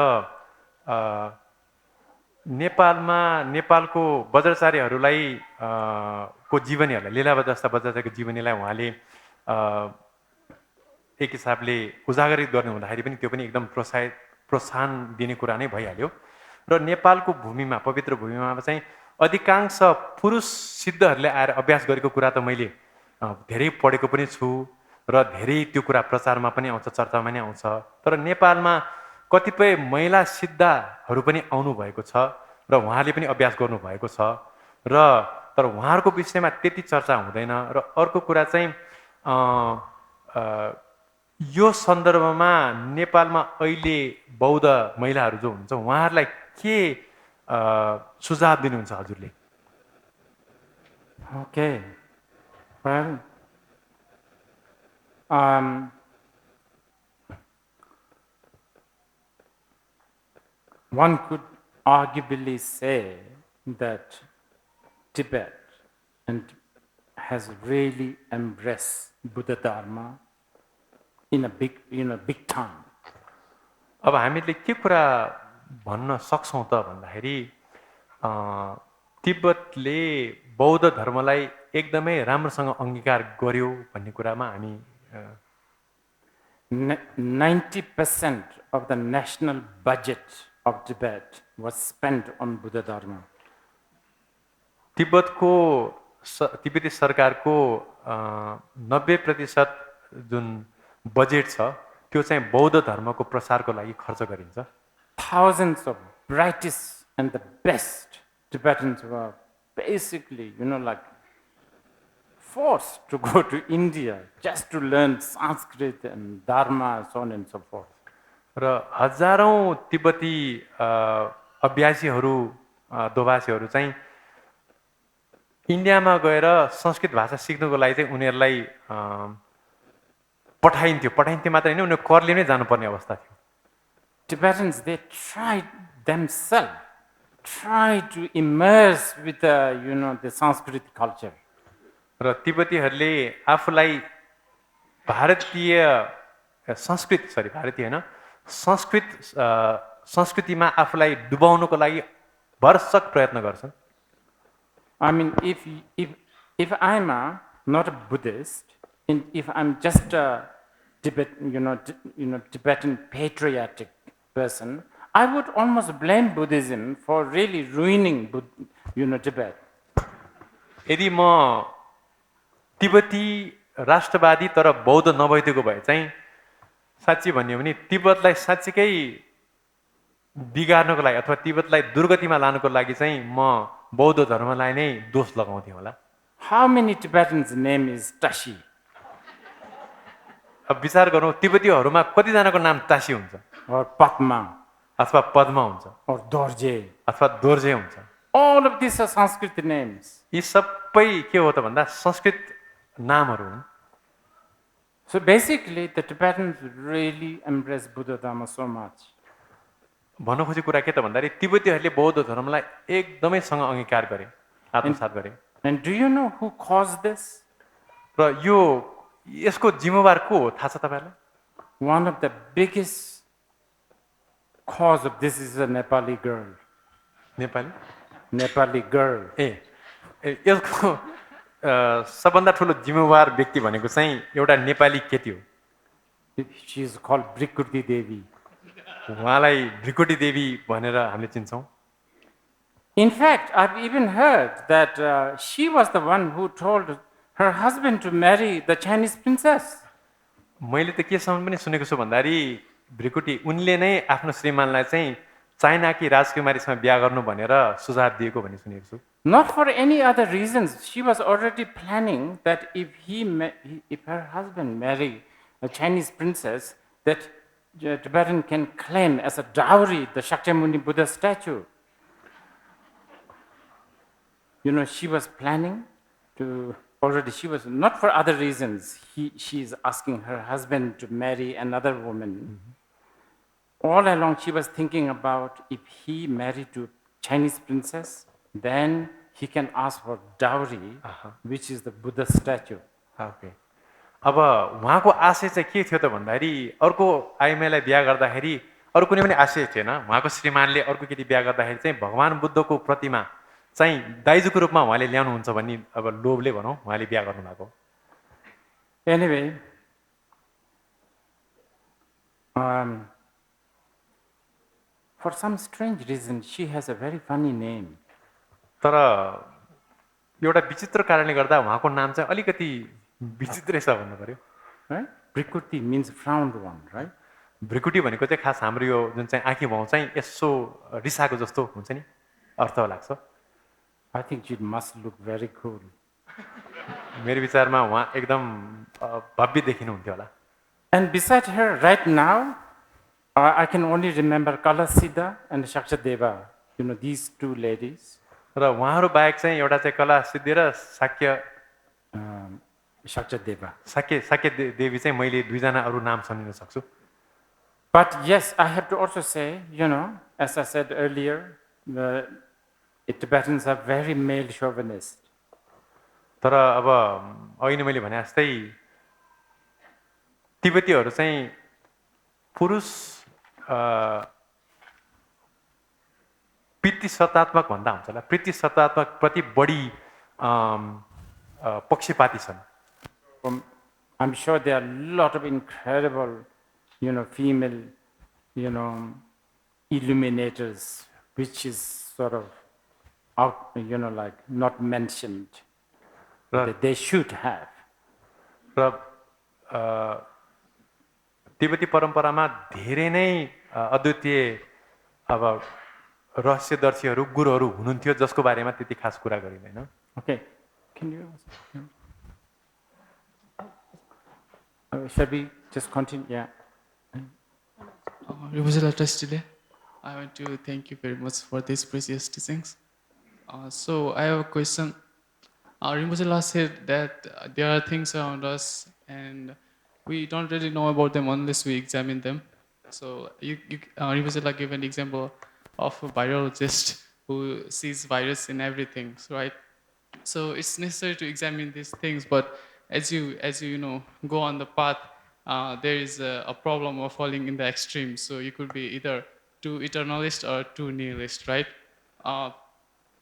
नेपालमा नेपालको वज्राचार्यहरूलाई को जीवनीहरूलाई लीलावती जस्ता वज्राचार्यको जीवनीलाई उहाँले एक हिसाबले उजागरित गर्ने हुँदाखेरि पनि त्यो पनि एकदम प्रोत्साहन दिने कुरा नै भइहाल्यो र नेपालको भूमिमा पवित्र भूमिमा चाहिँ अधिकांश पुरुष सिद्धहरूले आएर अभ्यास गरेको कुरा त मैले धेरै पढेको पनि छु र धेरै त्यो कुरा प्रचारमा पनि आउँछ चर्चामा पनि आउँछ तर नेपालमा कतिपय महिला सिद्धहरू पनि आउनु भएको छ र उहाँले पनि अभ्यास गर्नु भएको छ र तर उहाँहरूको विषयमा त्यति चर्चा हुँदैन र अर्को कुरा चाहिँ यो सन्दर्भमा नेपालमा अहिले बौद्ध महिलाहरू जो हुनुहुन्छ उहाँहरूलाई के सुझाव दिनुहुन्छ हजुरले? Okay. Well, one could arguably say that Tibet has really embraced Buddhadharma in a big time. अब हामीले के कुरा भन्न सक्छौं त भन्दाखेरि तिब्बतले बौद्ध धर्मलाई एकदमै राम्रोसँग अंगीकार गर्यो भन्ने कुरामा हामी 90% of the national budget of Tibet was spent on Buddhadharma. तिब्बती सरकारको 90% जुन बजेट छ त्यो चाहिँ बौद्ध धर्मको प्रसारको लागि खर्च गरिन्छ. Thousands of brightest and the best Tibetans were basically, like forced to go to India just to learn Sanskrit and Dharma, so on and so forth. र हजारौं तिब्बती अभ्यासीहरू दोभाषीहरू चाहिँ इन्डियामा गएर संस्कृत भाषा सिक्नको लागि चाहिँ उनीहरूलाई पठाइन्थ्यो मात्र हैन उनीहरू कर लिनै जानुपर्ने अवस्था थियो. Tibetans, they tried to immerse with the Sanskrit culture. र तिब्बतीहरूले आफूलाई भारतीय संस्कृतिमा आफूलाई डुबाउनको लागि भरसक प्रयत्न गर्छन्. I mean, if I'm not a Buddhist, and if I'm just a Tibetan patriotic person, I would almost blame Buddhism for really ruining Tibet. यदि म तिब्बती राष्ट्रवादी तर बौद्ध नभइदिएको भए चाहिँ साच्चै भन्यो भने तिब्बतलाई साच्चीकै बिगार्नको लागि अथवा तिब्बतलाई दुर्गतिमा लानको लागि चाहिँ म बौद्ध धर्मलाई नै दोष लगाउँथे होला. How many Tibetans' name is Tashi? अब विचार गरौँ तिब्बतीहरूमा कतिजनाको नाम तासी हुन्छ Or Padma? अथवा पद्मा हुन्छ Or Dorje? अथवा दोर्जे हुन्छ. All of these are Sanskrit names. यी सबै के हो त भन्दा संस्कृत नामहरू हुन्. So basically, the Tibetans really embrace Buddhadharma so much. भन्नु खोजेको कुरा के त भन्दाखेरि तिब्बतीहरूले बौद्ध धर्मलाई एकदमैसँग अंगीकार गरे, आत्मसात गरे. And do you know who caused this? र यसको जिम्मेवार को हो थाहा छ तपाईहरुलाई? One of the biggest cause of this is a Nepali girl. Nepali girl. यसको सबभन्दा ठुलो जिम्मेवार व्यक्ति भनेको चाहिँ एउटा नेपाली केटी हो. She is called Brikurti Devi. उहाँलाई भृकुटी देवी भनेर हामीले चिन्छौँ। In fact, I've even heard that she was the one who told her husband to marry the Chinese princess. मैले त केसम्म पनि सुनेको छु भन्दाखेरि भृकुटी उनले नै आफ्नो श्रीमानलाई चाहिँ चाइनाकी राजकुमारीसँग बिहा गर्नु भनेर सुझाव दिएको भन्ने सुनेको छु। Not for any other reasons. She was already planning that if her husband marry a Chinese princess, that Tibetan can claim as a dowry the Shakyamuni Buddha statue. You know, she was planning to already. She was not for other reasons. She is asking her husband to marry another woman. All along, she was thinking about if he married to Chinese princess, then he can ask for dowry, which is the Buddha statue. Okay, अब उहाँको आशय चाहिँ के थियो त भन्दाखेरि अर्को आइमाईलाई बिहा गर्दाखेरि अरू कुनै पनि आशय थिएन। उहाँको श्रीमानले अर्को केटी बिहा गर्दाखेरि चाहिँ भगवान बुद्धको प्रतिमा चाहिँ दाइजोको रूपमा उहाँले ल्याउनुहुन्छ भन्ने अब लोभले भनौँ उहाँले बिहा गर्नुभएको। Anyway, for some strange reason, she has a very funny name. तर एउटा विचित्र कारणले गर्दा उहाँको नाम चाहिँ अलिकति विचित्रै छ भन्नु पर्यो। Right? Brikuti means frowned one, right? भृकुटी भनेको चाहिँ खास हाम्रो यो जुन चाहिँ आँखी भाउ चाहिँ यसो रिसाएको जस्तो हुन्छ नि अर्थ लाग्छ। I think she must look very cool. मेरो विचारमा उहाँ एकदम भव्य देखिनुहुन्थ्यो होला। And beside her, right now, I can only remember Kalasiddha and Shakshadeva. You know, these two ladies. र उहाँहरू बाहेक चाहिँ एउटा चाहिँ कला सिद्धि र Shakshadeva. साक्य देवी चाहिँ मैले दुईजना अरू नाम सम्झिन सक्छु। But yes, I have to also say, you know, as I said earlier, the Tibetans are very male chauvinist. तर अब अघि नै मैले भने जस्तै तिब्बतीहरू चाहिँ पुरुष प्रीतिसत्तात्मक भन्दा हुन्छ होला, प्रीतिसत्तात्मक प्रति बढी पक्षपाती छन्। I'm sure there are a lot of incredible, you know, female, you know, illuminators, which is sort of out, you know, like not mentioned. That they should have. र तिब्बती परम्परामा धेरै नै अद्वितीय अब रहस्यदर्शीहरू गुरुहरू हुनुहुन्थ्यो जसको बारेमा त्यति खास कुरा गरिँदैन। Okay, can you? Shall we just continue? Yeah. Rinpoche, I want to thank you very much for these precious teachings. So I have a question. Rinpoche said that there are things around us and we don't really know about them unless we examine them. So Rinpoche gave an example of a virologist who sees virus in everything, right? So it's necessary to examine these things, but as you know, go on the path, there is a problem of falling in the extremes. So you could be either too eternalist or too nihilist, right?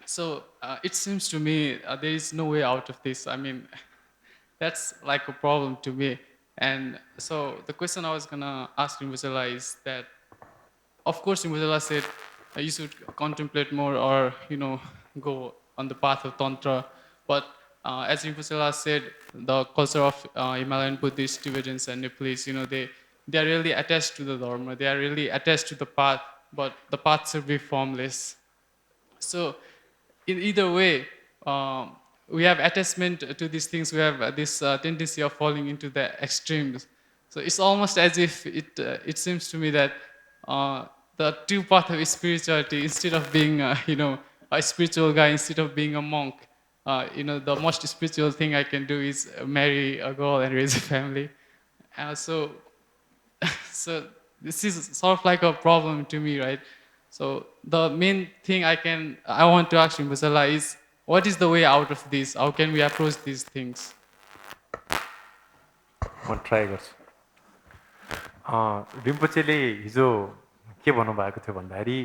So it seems to me there is no way out of this. I mean, that's like a problem to me. And so the question I was gonna ask Rinpoche is that, of course, Rinpoche said you should contemplate more or, you know, go on the path of Tantra. But as Rinpoche said, the culture of Himalayan Buddhists, Tibetans, and Nepalese, you know, they are really attached to the Dharma. They are really attached to the path, but the path should be formless. So in either way, we have attachment to these things. We have this tendency of falling into the extremes. So it's almost as if it seems to me that the true path of spirituality, instead of being you know, a spiritual guy, instead of being a monk, you know, the most spiritual thing I can do is marry a girl and raise a family. So this is sort of like a problem to me, right? So the main thing I want to ask Rinpoche is, what is the way out of this? How can we approach these things? म try गर्छु। रिम्पोचेले हिजो के भन्नुभएको थियो भन्दाखेरि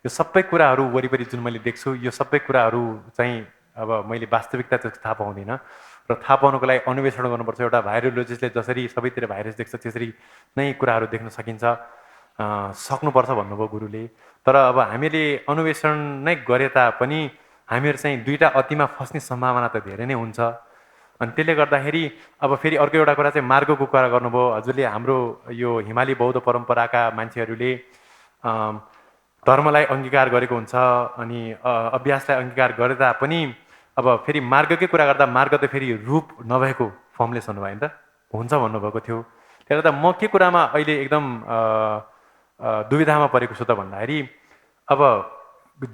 यो सबै कुराहरू वरिपरि जुन मैले देख्छु यो सबै कुराहरू चाहिँ अब मैले वास्तविकता चाहिँ थाहा पाउँदिनँ र थाहा पाउनको लागि अन्वेषण गर्नुपर्छ। एउटा भाइरोलोजिस्टले जसरी सबैतिर भाइरस देख्छ त्यसरी नै कुराहरू देख्न सकिन्छ। सक्नुपर्छ भन्नुभयो गुरुले। तर अब हामीले अन्वेषण नै गरे तापनि हामीहरू चाहिँ दुईटा अतिमा फस्ने सम्भावना त धेरै नै हुन्छ। अनि त्यसले गर्दाखेरि अब फेरि अर्को एउटा कुरा चाहिँ मार्गको कुरा गर्नुभयो हजुरले। हाम्रो यो हिमाली बौद्ध परम्पराका मान्छेहरूले धर्मलाई अङ्गीकार गरेको हुन्छ अनि अभ्यासलाई अङ्गीकार गरे तापनि अब फेरि मार्गकै कुरा गर्दा मार्ग त फेरि रूप नभएको फर्मलेस हुनुभयो नि त, हुन्छ भन्नुभएको थियो। त्यसले गर्दा म के कुरामा अहिले एकदम दुविधामा परेको छु त भन्दाखेरि अब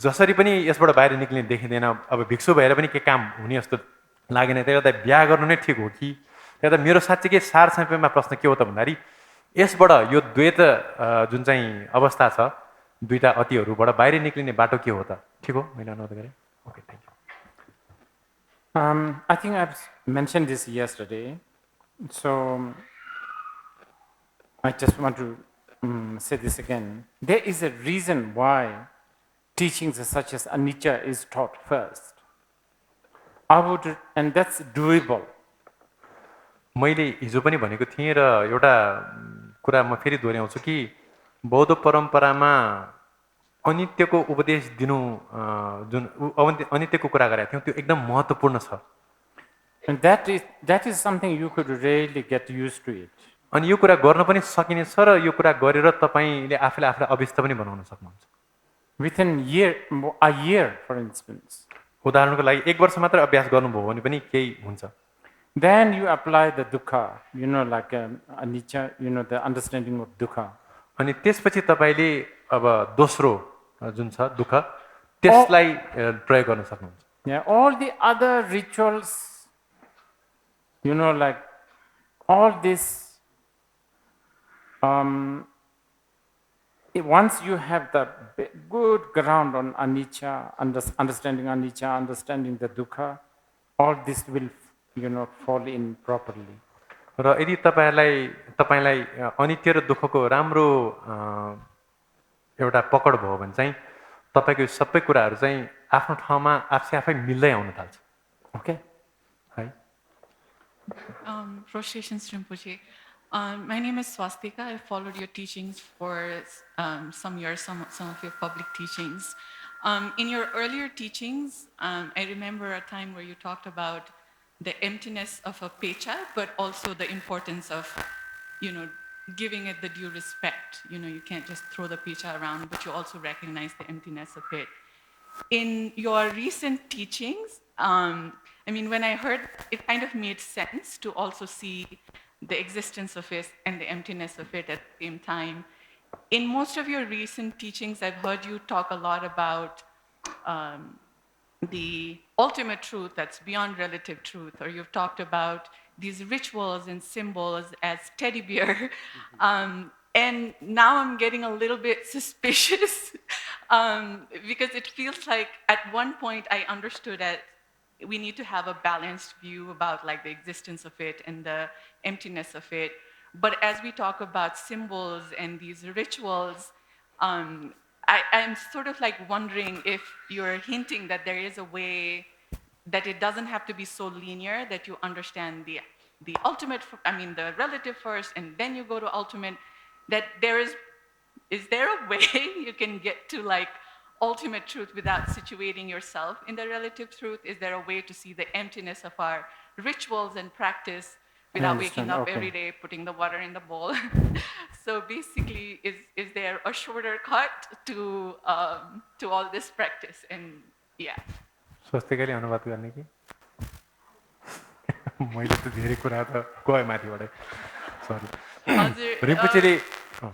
जसरी पनि यसबाट बाहिर निक्लिने देखिँदैन, अब भिक्षु भएर पनि के काम हुने जस्तो लागेन। त्यसले गर्दा बिहा गर्नु नै ठिक हो कि? त्यसले गर्दा मेरो साँच्चीकै सार संक्षेपमा प्रश्न के हो त भन्दाखेरि यसबाट यो द्वैत जुन चाहिँ अवस्था छ दुईटा अतिहरूबाट बाहिर निक्लिने बाटो के हो त? ठिक हो मैले अनुरोध गरेँ? Okay, thank you. I think I've mentioned this yesterday, so I just want to say this again. There is a reason why teachings such as anicca is taught first. And that's doable. मैले हिजो पनि भनेको थिएँ र एउटा कुरा म फेरि दोहोऱ्याउँछु कि बौद्ध परम्परामा अनित्यको उपदेश दिनु जुन अनित्यको कुरा गरेका थियौँ त्यो एकदम महत्त्वपूर्ण छ। And that is something you could really get used to it. अनि यो कुरा गर्न पनि सकिनेछ र यो कुरा गरेर तपाईँले आफूलाई अभ्यस्त पनि बनाउन सक्नुहुन्छ। Within a year, for instance. उदाहरणको लागि 1 वर्ष मात्र अभ्यास गर्नुभयो भने पनि केही हुन्छ। Then you apply the dukkha, like anicca, the understanding of dukkha. अनि त्यसपछि तपाईँले अब दोस्रो जुन छ दुःख त्यसलाई प्रयोग गर्न सक्नुहुन्छ। Yeah, all the other rituals, like all this, once you have the good ground on anicca, understanding anicca, understanding the dukkha, all this will, fall in properly. र यदि तपाईलाई अनित्य र दुःखको राम्रो एउटा पकड भयो भने चाहिँ तपाईको सबै कुराहरू चाहिँ आफ्नो ठाउँमा आफै मिल्दै आउन थाल्छ। ओके है। Appreciations Rinpoche. My name is Swastika. I followed your teachings for some years, some of your public teachings. In your earlier teachings, I remember a time where you talked about the emptiness of a pecha, but also the importance of, giving it the due respect. You can't just throw the pecha around, but you also recognize the emptiness of it. In your recent teachings, when I heard, it kind of made sense to also see the existence of it and the emptiness of it at the same time. In most of your recent teachings, I've heard you talk a lot about the ultimate truth that's beyond relative truth, or you've talked about these rituals and symbols as teddy bear. And now I'm getting a little bit suspicious because it feels like at one point I understood that we need to have a balanced view about the existence of it and the emptiness of it. But as we talk about symbols and these rituals, I'm sort of wondering if you're hinting that there is a way that it doesn't have to be so linear, that you understand the ultimate, the relative first, and then you go to ultimate, that is there a way you can get to ultimate truth without situating yourself in the relative truth? Is there a way to see the emptiness of our rituals and practice without waking up every day, putting the water in the bowl? So basically, is there a shorter cut to all this practice? And yeah. स्वस्तिकले अनुवाद गर्ने कि मैले त धेरै कुरा त गए माथिबाट सरी रिम्पोचेले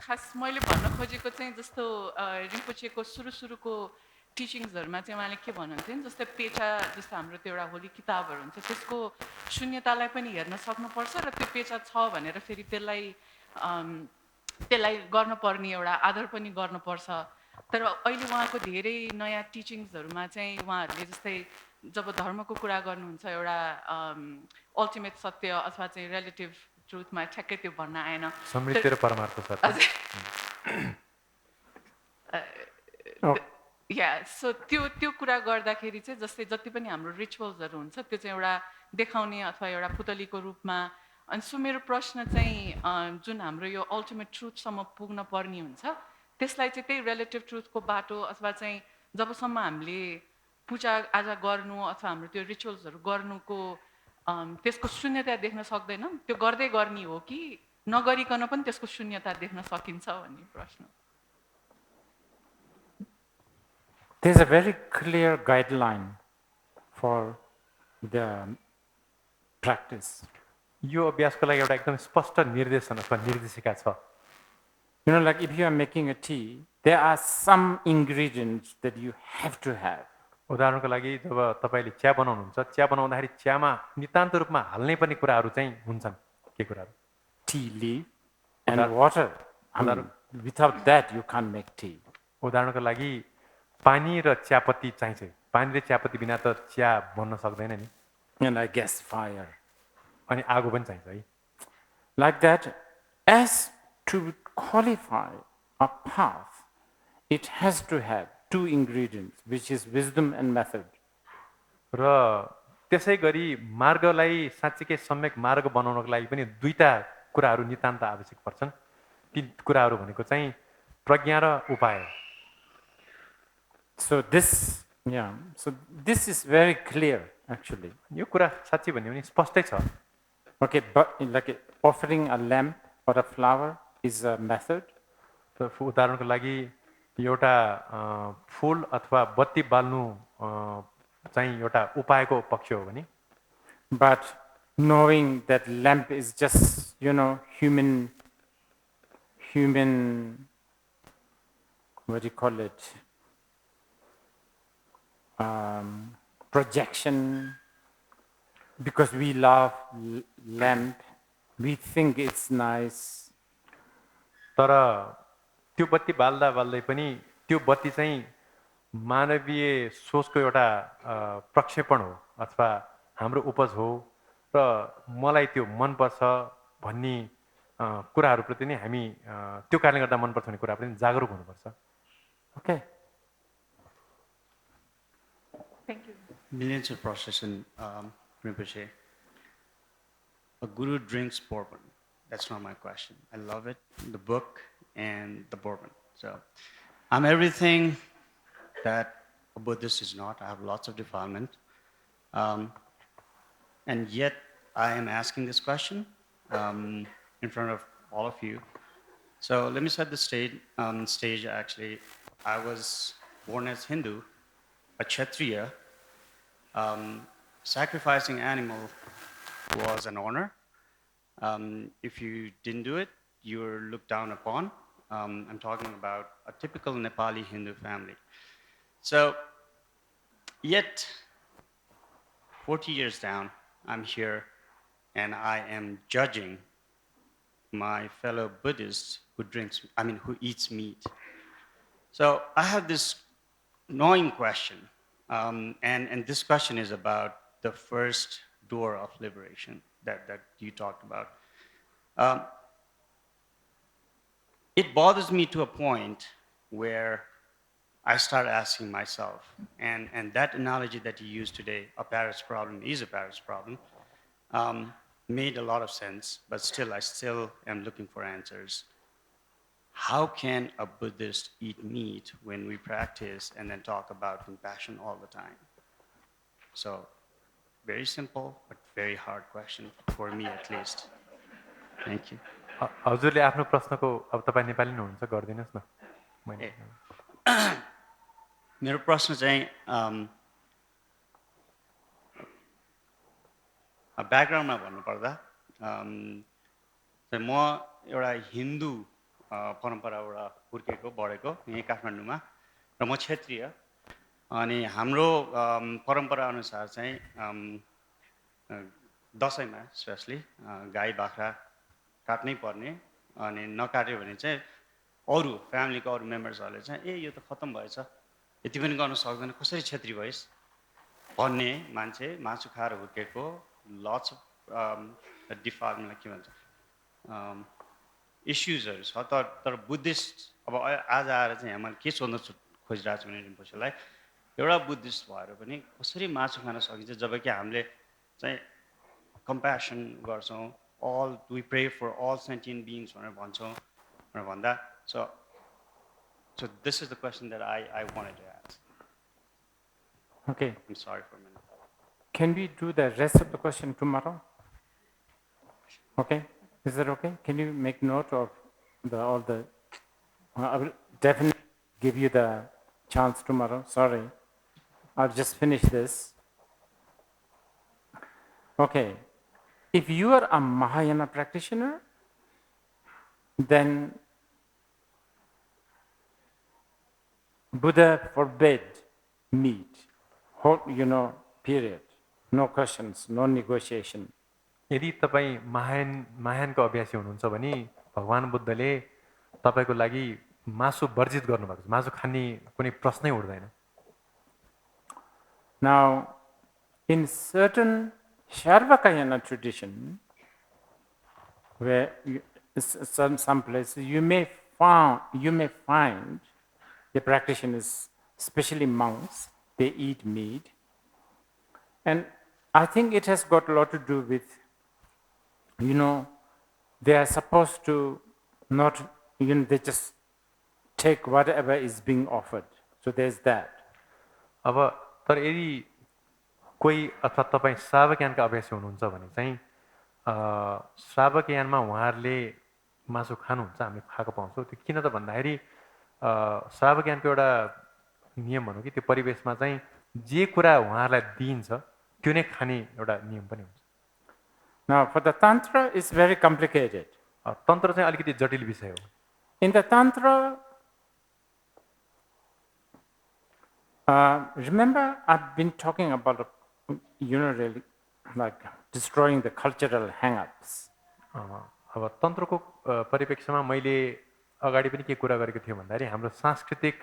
खास मैले भन्न खोजेको चाहिँ जस्तो रिम्पोचेको सुरुको टिचिङ्सहरुमा चाहिँ उहाँले के भन्नुहुन्थ्यो नि जस्तै पेचा जस्तो हाम्रो त्यो एउटा होली किताबहरु हुन्छ त्यसको शून्यतालाई पनि हेर्न सक्नुपर्छ र त्यो पेचा छ भनेर फेरि त्यसलाई गर्नुपर्ने एउटा आदर पनि गर्नुपर्छ। तर अहिले उहाँको धेरै नयाँ टिचिङ्सहरुमा चाहिँ उहाँहरूले जस्तै जब धर्मको कुरा गर्नुहुन्छ एउटा अल्टिमेट सत्य अथवा चाहिँ रिलेटिभ ट्रुथमा ठ्याक्कै त्यो भन्न आएन समृद्धि र परमार्थ सत्य। सो त्यो कुरा गर्दाखेरि चाहिँ जस्तै जति पनि हाम्रो रिचुअल्सहरु हुन्छ त्यो चाहिँ एउटा देखाउने अथवा एउटा पुतलीको रूपमा। अनि सो मेरो प्रश्न चाहिँ जुन हाम्रो यो अल्टिमेट ट्रुथसम्म पुग्न पर्ने हुन्छ त्यसलाई चाहिँ त्यही रिलेटिभ ट्रुथको बाटो अथवा चाहिँ जबसम्म हामीले पूजा आजा गर्नु अथवा हाम्रो त्यो रिचुअल्सहरू गर्नुको त्यसको शून्यता देख्न सक्दैनौँ त्यो गर्दै गर्ने हो कि नगरिकन पनि त्यसको शून्यता देख्न सकिन्छ भन्ने प्रश्न There's a very clear guideline for the practice. यो अभ्यासको लागि एउटा एकदम स्पष्ट निर्देशन अथवा निर्देशिका छ You know, like if you are making a tea, there are some ingredients that you have to have. उदाहरणको लागि जब तपाईँले चिया बनाउनुहुन्छ चिया बनाउँदाखेरि चियामा नितान्त रूपमा हाल्नै पर्ने कुराहरू चाहिँ हुन्छन् के कुराहरू Tea leaf and water. I mean, without that, you can't make tea. उदाहरणको लागि पानी र चियापत्ती चाहिन्छ पानी र चियापत्ती बिना त चिया बन्न सक्दैन नि And I guess fire. अनि आगो पनि चाहिन्छ है Like that, as to qualify a path, it has to have two ingredients, which is wisdom and method. र त्यसै गरी मार्गलाई साँच्चीकै सम्यक मार्ग बनाउनको लागि पनि दुईटा कुराहरू नितान्त आवश्यक पर्छन् ती कुराहरू भनेको चाहिँ प्रज्ञा र उपाय So this is very clear, actually. यो कुरा साँच्चै भन्यो भने स्पष्टै छ Okay, but like offering a lamp or a flower is a method. त उदाहरणको लागि एउटा फुल अथवा बत्ती बाल्नु चाहिँ एउटा उपायको पक्ष हो भने But knowing that lamp is just, human, what do you call it? Projection. Because we love lamp, we think it's nice. तर त्यो बत्ती बाल्दा बाल्दै पनि त्यो बत्ती चाहिँ मानवीय सोचको एउटा प्रक्षेपण हो अथवा हाम्रो उपज हो र मलाई त्यो मनपर्छ भन्ने कुराहरूप्रति नै हामी त्यो कारणले गर्दा मनपर्छ भन्ने कुरा पनि जागरुक हुनुपर्छ Okay. Thank you. Millions of process in Rinpoche. A guru drinks bourbon. That's not my question. I love it, the book and the bourbon. So I'm everything that a Buddhist is not. I have lots of defilement. And yet I am asking this question in front of all of you. So let me set the stage actually. I was born as Hindu, a Kshatriya. Sacrificing animal was an honor. If you didn't do it, you were looked down upon. I'm talking about a typical Nepali Hindu family. So, yet, 40 years down, I'm here and I am judging my fellow Buddhist who eats meat. So I have this gnawing question, and this question is about the first door of liberation that you talked about. It bothers me to a point where I start asking myself, and that analogy that you used today, a Paris problem is a Paris problem, made a lot of sense, but I still am looking for answers. How can a Buddhist eat meat when we practice and then talk about compassion all the time? So, very simple, but very hard question, for me at least. Thank you. हजुरले आफ्नो प्रश्नको अब तपाईँ नेपाली नै हुनुहुन्छ गरिदिनुहोस् न मैले मेरो प्रश्न चाहिँ ब्याकग्राउन्डमा भन्नुपर्दा म एउटा हिन्दू परम्पराबाट हुर्केको बढेको यहीँ काठमाडौँमा र म क्षेत्रीय अनि हाम्रो परम्परा अनुसार चाहिँ दसैँमा स्पेसली गाई बाख्रा काट्नै पर्ने अनि नकाट्यो भने चाहिँ अरू फ्यामिलीको अरू मेम्बर्सहरूले चाहिँ यो त खत्तम भएछ यति पनि गर्न सक्दैन कसरी क्षेत्री भइस् भन्ने मान्छे मासु खाएर हुर्केको लट्स अफ डिफार्मलाई के भन्छ इस्युजहरू छ तर बुद्धिस्ट अब आज आएर चाहिँ यहाँ मैले के सोध्न खोजिरहेको छु भने रिम्पोछेलाई एउटा बुद्धिस्ट भएर पनि कसरी मासु खान सकिन्छ जबकि हामीले चाहिँ कम्प्यासन गर्छौँ all we pray for all sentient beings भनेर भन्छौँ भनेर भन्दा so this is the question that I wanted to ask. Okay. I'm sorry for a minute. Can we do the rest of the question tomorrow? Okay. Is that okay? Can you make note of all the? I will definitely give you the chance tomorrow. Sorry. I'll just finish this. Okay. If you are a Mahayana practitioner, then Buddha forbade meat. Period. No questions, no negotiation. यदि तपाईँ महायानको अभ्यासी हुनुहुन्छ भने भगवान बुद्धले तपाईको लागि मासु वर्जित गर्नुभएको छ मासु खाने कुनै प्रश्नै उठ्दैन Now, in certain Sharvakayana tradition, where some places you may find the practitioners, especially monks, they eat meat, and I think it has got a lot to do with, they are supposed to not, they just take whatever is being offered. So there's that. अब तर यदि कोही अथवा तपाईँ श्रावकयानका अभ्यासी हुनुहुन्छ भने चाहिँ श्रावकयानमा उहाँहरूले मासु खानुहुन्छ हामीले खाएको पाउँछौँ त्यो किन त भन्दाखेरि श्रावकयानको एउटा नियम भनौँ कि त्यो परिवेशमा चाहिँ जे कुरा उहाँहरूलाई दिइन्छ त्यो नै खाने एउटा नियम पनि हुन्छ Now, for the Tantra, it's very complicated. तन्त्र चाहिँ अलिकति जटिल विषय हो In the Tantra, remember I've been talking about, really like destroying the cultural hangups. अब तन्त्रको परिप्रेक्ष्यमा मैले अगाडि पनि के कुरा गरेको थिएँ भन्दाखेरि हाम्रो सांस्कृतिक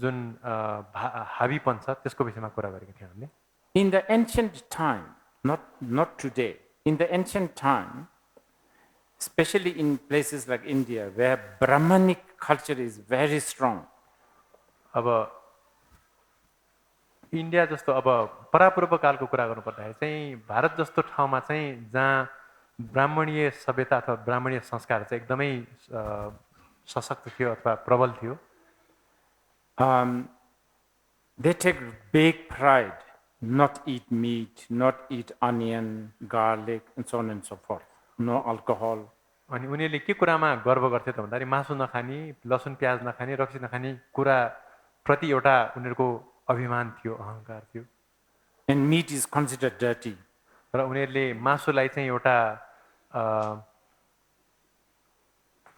जुन हाबीपन छ त्यसको विषयमा कुरा गरेको थिएँ हामीले In the ancient time, not today, in the ancient time, especially in places like India, where Brahmanic culture is very strong. अब इन्डिया जस्तो अब परापूर्व कालको कुरा गर्नुपर्दाखेरि चाहिँ भारत जस्तो ठाउँमा चाहिँ जहाँ ब्राह्मणीय सभ्यता अथवा ब्राह्मणीय संस्कार चाहिँ एकदमै सशक्त थियो अथवा प्रबल थियो They take big pride, not eat meat, not eat onion, garlic, and so on and so forth. No alcohol. अनि उनीहरूले के कुरामा गर्व गर्थे त भन्दाखेरि मासु नखाने लसुन प्याज नखाने रक्सी नखाने कुरा प्रति एउटा उनीहरूको अभिमान थियो अहंकार थियो And meat is considered dirty. र उनीहरूले मासुलाई चाहिँ एउटा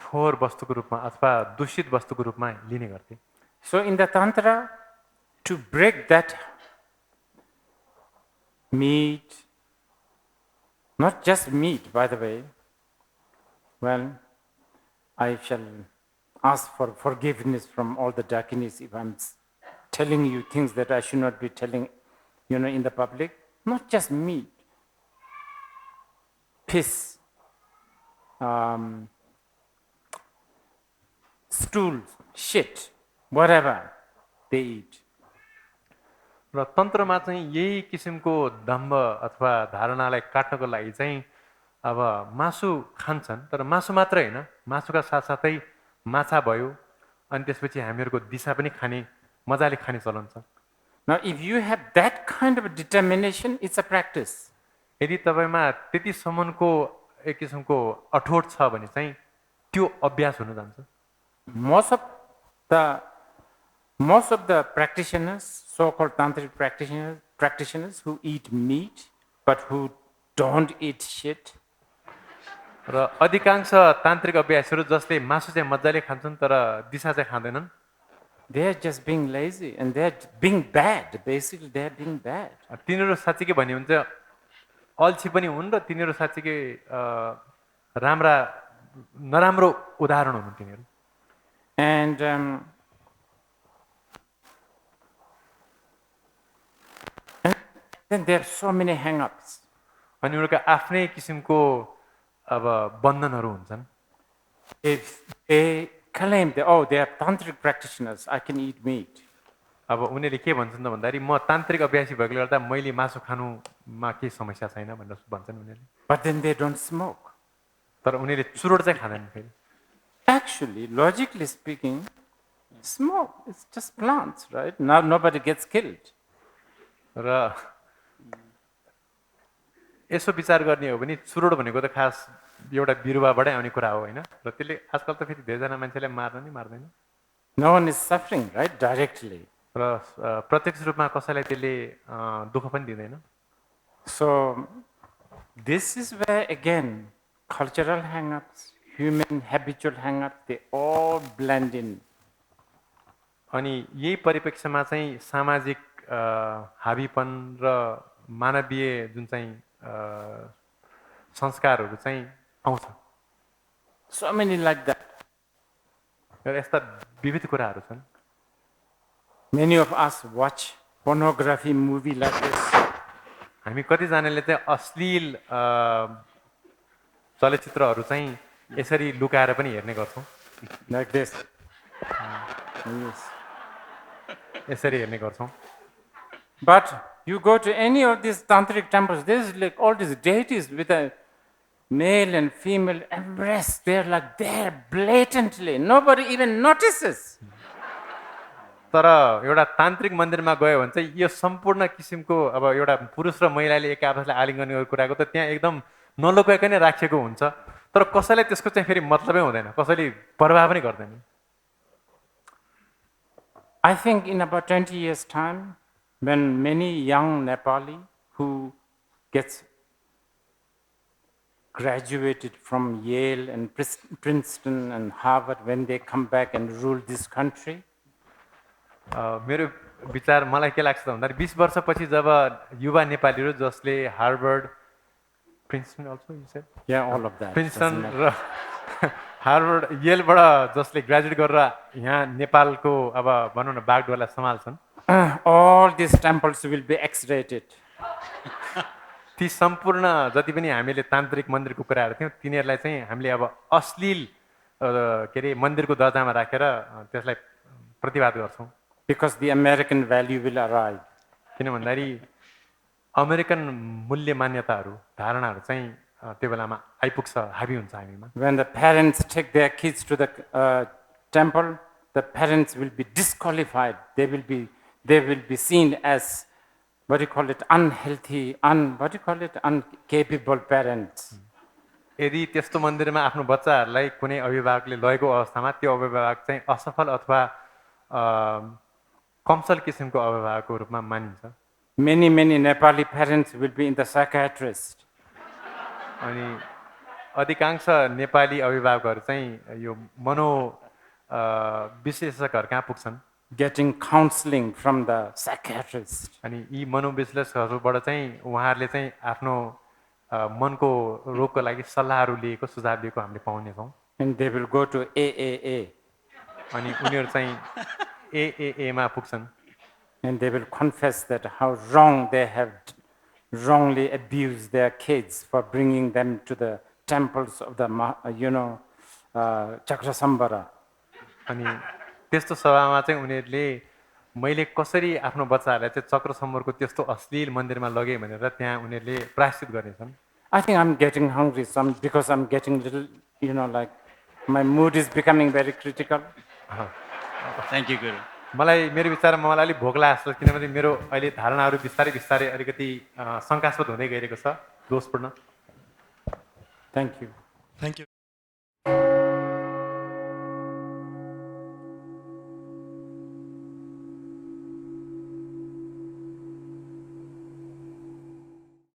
फोहोर वस्तुको रूपमा अथवा दूषित वस्तुको रूपमा लिने गर्थे So in the Tantra, to break that meat, not just meat, by the way, well, I shall ask for forgiveness from all the Dakinis if I'm telling you things that I should not be telling, in the public. Not just meat, piss, stools, shit, whatever they eat. र तन्त्रमा चाहिँ यही किसिमको दम्भ अथवा धारणालाई काट्नको लागि चाहिँ अब मासु खान्छन् तर मासु मात्र हैन मासुका साथसाथै माछा भयो अनि त्यसपछि हामीहरुको दिशा पनि खाने मजाले खाने चलन छ Now if you have that kind of determination, it's a practice. यदि तपाईमा त्यति सम्मको एक किसिमको अठोट छ भने चाहिँ त्यो अभ्यास हुन जान्छ Most of the practitioners, so-called tantric practitioners who eat meat but who don't eat shit, र अधिकांश तान्त्रिक अभ्यासीहरु जसले मासु चाहिँ मज्जाले खान्छन् तर दिशा चाहिँ खाँदैनन् they are just being lazy and they are being bad. Basically, they are being bad. तिनीहरु साच्चै भन्ने हुन्छ अल्छी पनि हुन् र तिनीहरु साच्चै नराम्रो उदाहरण हुन् तिनीहरु And then there are so many hang-ups. अनि उनीहरुका आफ्नै किसिमको अब बन्धनहरु हुन्छन् If they claim that, they are tantric practitioners, I can eat meat. अब उनीहरुले के भन्छन् त भन्दाखेरि म तान्त्रिक अभ्यासी भएकोले गर्दा मैले मासु खानुमा केही समस्या छैन भनेर भन्छन् उनीहरुले But then they don't smoke. तर उनीहरूले चुरोट चाहिँ खाँदैन फेरि Actually, logically speaking, smoke, it's just plants, right? Now nobody gets killed. र यसो विचार गर्ने हो भने चुरोट भनेको त खास एउटा बिरुवाबाटै आउने कुरा हो होइन र त्यसले आजकल त फेरि धेरैजना मान्छेलाई मार्न नि मार्दैन No one is suffering, right? Directly. र प्रत्यक्ष रूपमा कसैलाई त्यसले दुःख पनि दिँदैन So this is where again cultural hangups, human habitual hangups, they all blend in. अनि यही परिप्रेक्ष्यमा चाहिँ सामाजिक हाबीपन र मानवीय जुन चाहिँ संस्कारहरू चाहिँ आउँछ So many like that. र यस्ता विविध कुराहरू छन् Many of us watch pornography movie like this. हामी कतिजनाले चाहिँ अश्लील चलचित्रहरू चाहिँ यसरी लुकाएर पनि हेर्ने गर्छौँ Like this. Yes. यसरी हेर्ने गर्छौँ But you go to any of these tantric temples, there's like all these deities with a male and female embrace. They're like there blatantly. Nobody even notices. तर एउटा तान्त्रिक मन्दिरमा गयो भने चाहिँ यो सम्पूर्ण किसिमको अब एउटा पुरुष र महिलाले एक आपसलाई आलिङ्गन गर्ने कुराको त त्यहाँ एकदम नलुकाइकन राखिएको हुन्छ तर कसैलाई त्यसको चाहिँ फेरि मतलबै हुँदैन कसैले परवाह पनि गर्दैन I think in about 20 years' time, when many young Nepali who gets graduated from Yale and Princeton and Harvard, when they come back and rule this country, मेरो विचार मलाई के लाग्छ भन्दा 20 वर्षपछि जब युवा नेपालीहरू जसले Harvard Princeton also you said yeah, all of that. Princeton र हार्वर्ड येलबाट जसले ग्रेजुएट गरेर यहाँ नेपालको अब भनौँ न बागडोरलाई सम्हाल्छन् All these temples will be X-rated. ती सम्पूर्ण जति पनि हामीले तान्त्रिक मन्दिरको कुराहरू थियौँ तिनीहरूलाई चाहिँ हामीले अब अश्लील के अरे मन्दिरको दर्जामा राखेर त्यसलाई प्रतिवाद गर्छौँ Because the American value will arrive. किन भन्दाखेरि अमेरिकन मूल्य मान्यताहरू धारणाहरू चाहिँ त्यो बेलामा आइपुग्छ हाबी हुन्छ हामीमा When the parents take their kids to the temple, the parents will be disqualified. They will be seen as, what do you call it, unhealthy, incapable parents. यदि त्यस्तो मन्दिरमा आफ्नो बच्चाहरूलाई कुनै अभिभावकले लगेको अवस्थामा त्यो अभिभावक चाहिँ असफल अथवा कमसल किसिमको अभिभावकको रूपमा मानिन्छ Many Nepali parents will be in the psychiatrist. अनि अधिकांश नेपाली अभिभावकहरू चाहिँ यो मनो विशेषज्ञहरू कहाँ पुग्छन् Getting counseling from the psychiatrist. अनि यी मनोविश्लेषकहरूबाट चाहिँ उहाँहरूले चाहिँ आफ्नो मनको रोगको लागि सल्लाहहरू लिएको सुझाव लिएको हामीले पाउनेछौँ And they will go to AAA. अनि उनीहरू चाहिँ एएएमा पुग्छन् And they will confess that how wrong they have wrongly abused their kids for bringing them to the temples of the, Chakrasambara. अनि त्यस्तो सभामा चाहिँ उनीहरूले मैले कसरी आफ्नो बच्चाहरूलाई चाहिँ चक्रसम्बरको त्यस्तो अश्लील मन्दिरमा लगेँ भनेर त्यहाँ उनीहरूले प्रायश्चित गर्नेछन् I think I'm getting hungry because I'm getting little, like my mood is becoming very critical. Thank you, Guru. मलाई मेरो विचारमा मलाई अलिक भोक लाग्छ किनभने मेरो अहिले धारणाहरू बिस्तारै बिस्तारै अलिकति शङ्कास्पद हुँदै गइरहेको छ दोषपूर्ण Thank you. Thank you.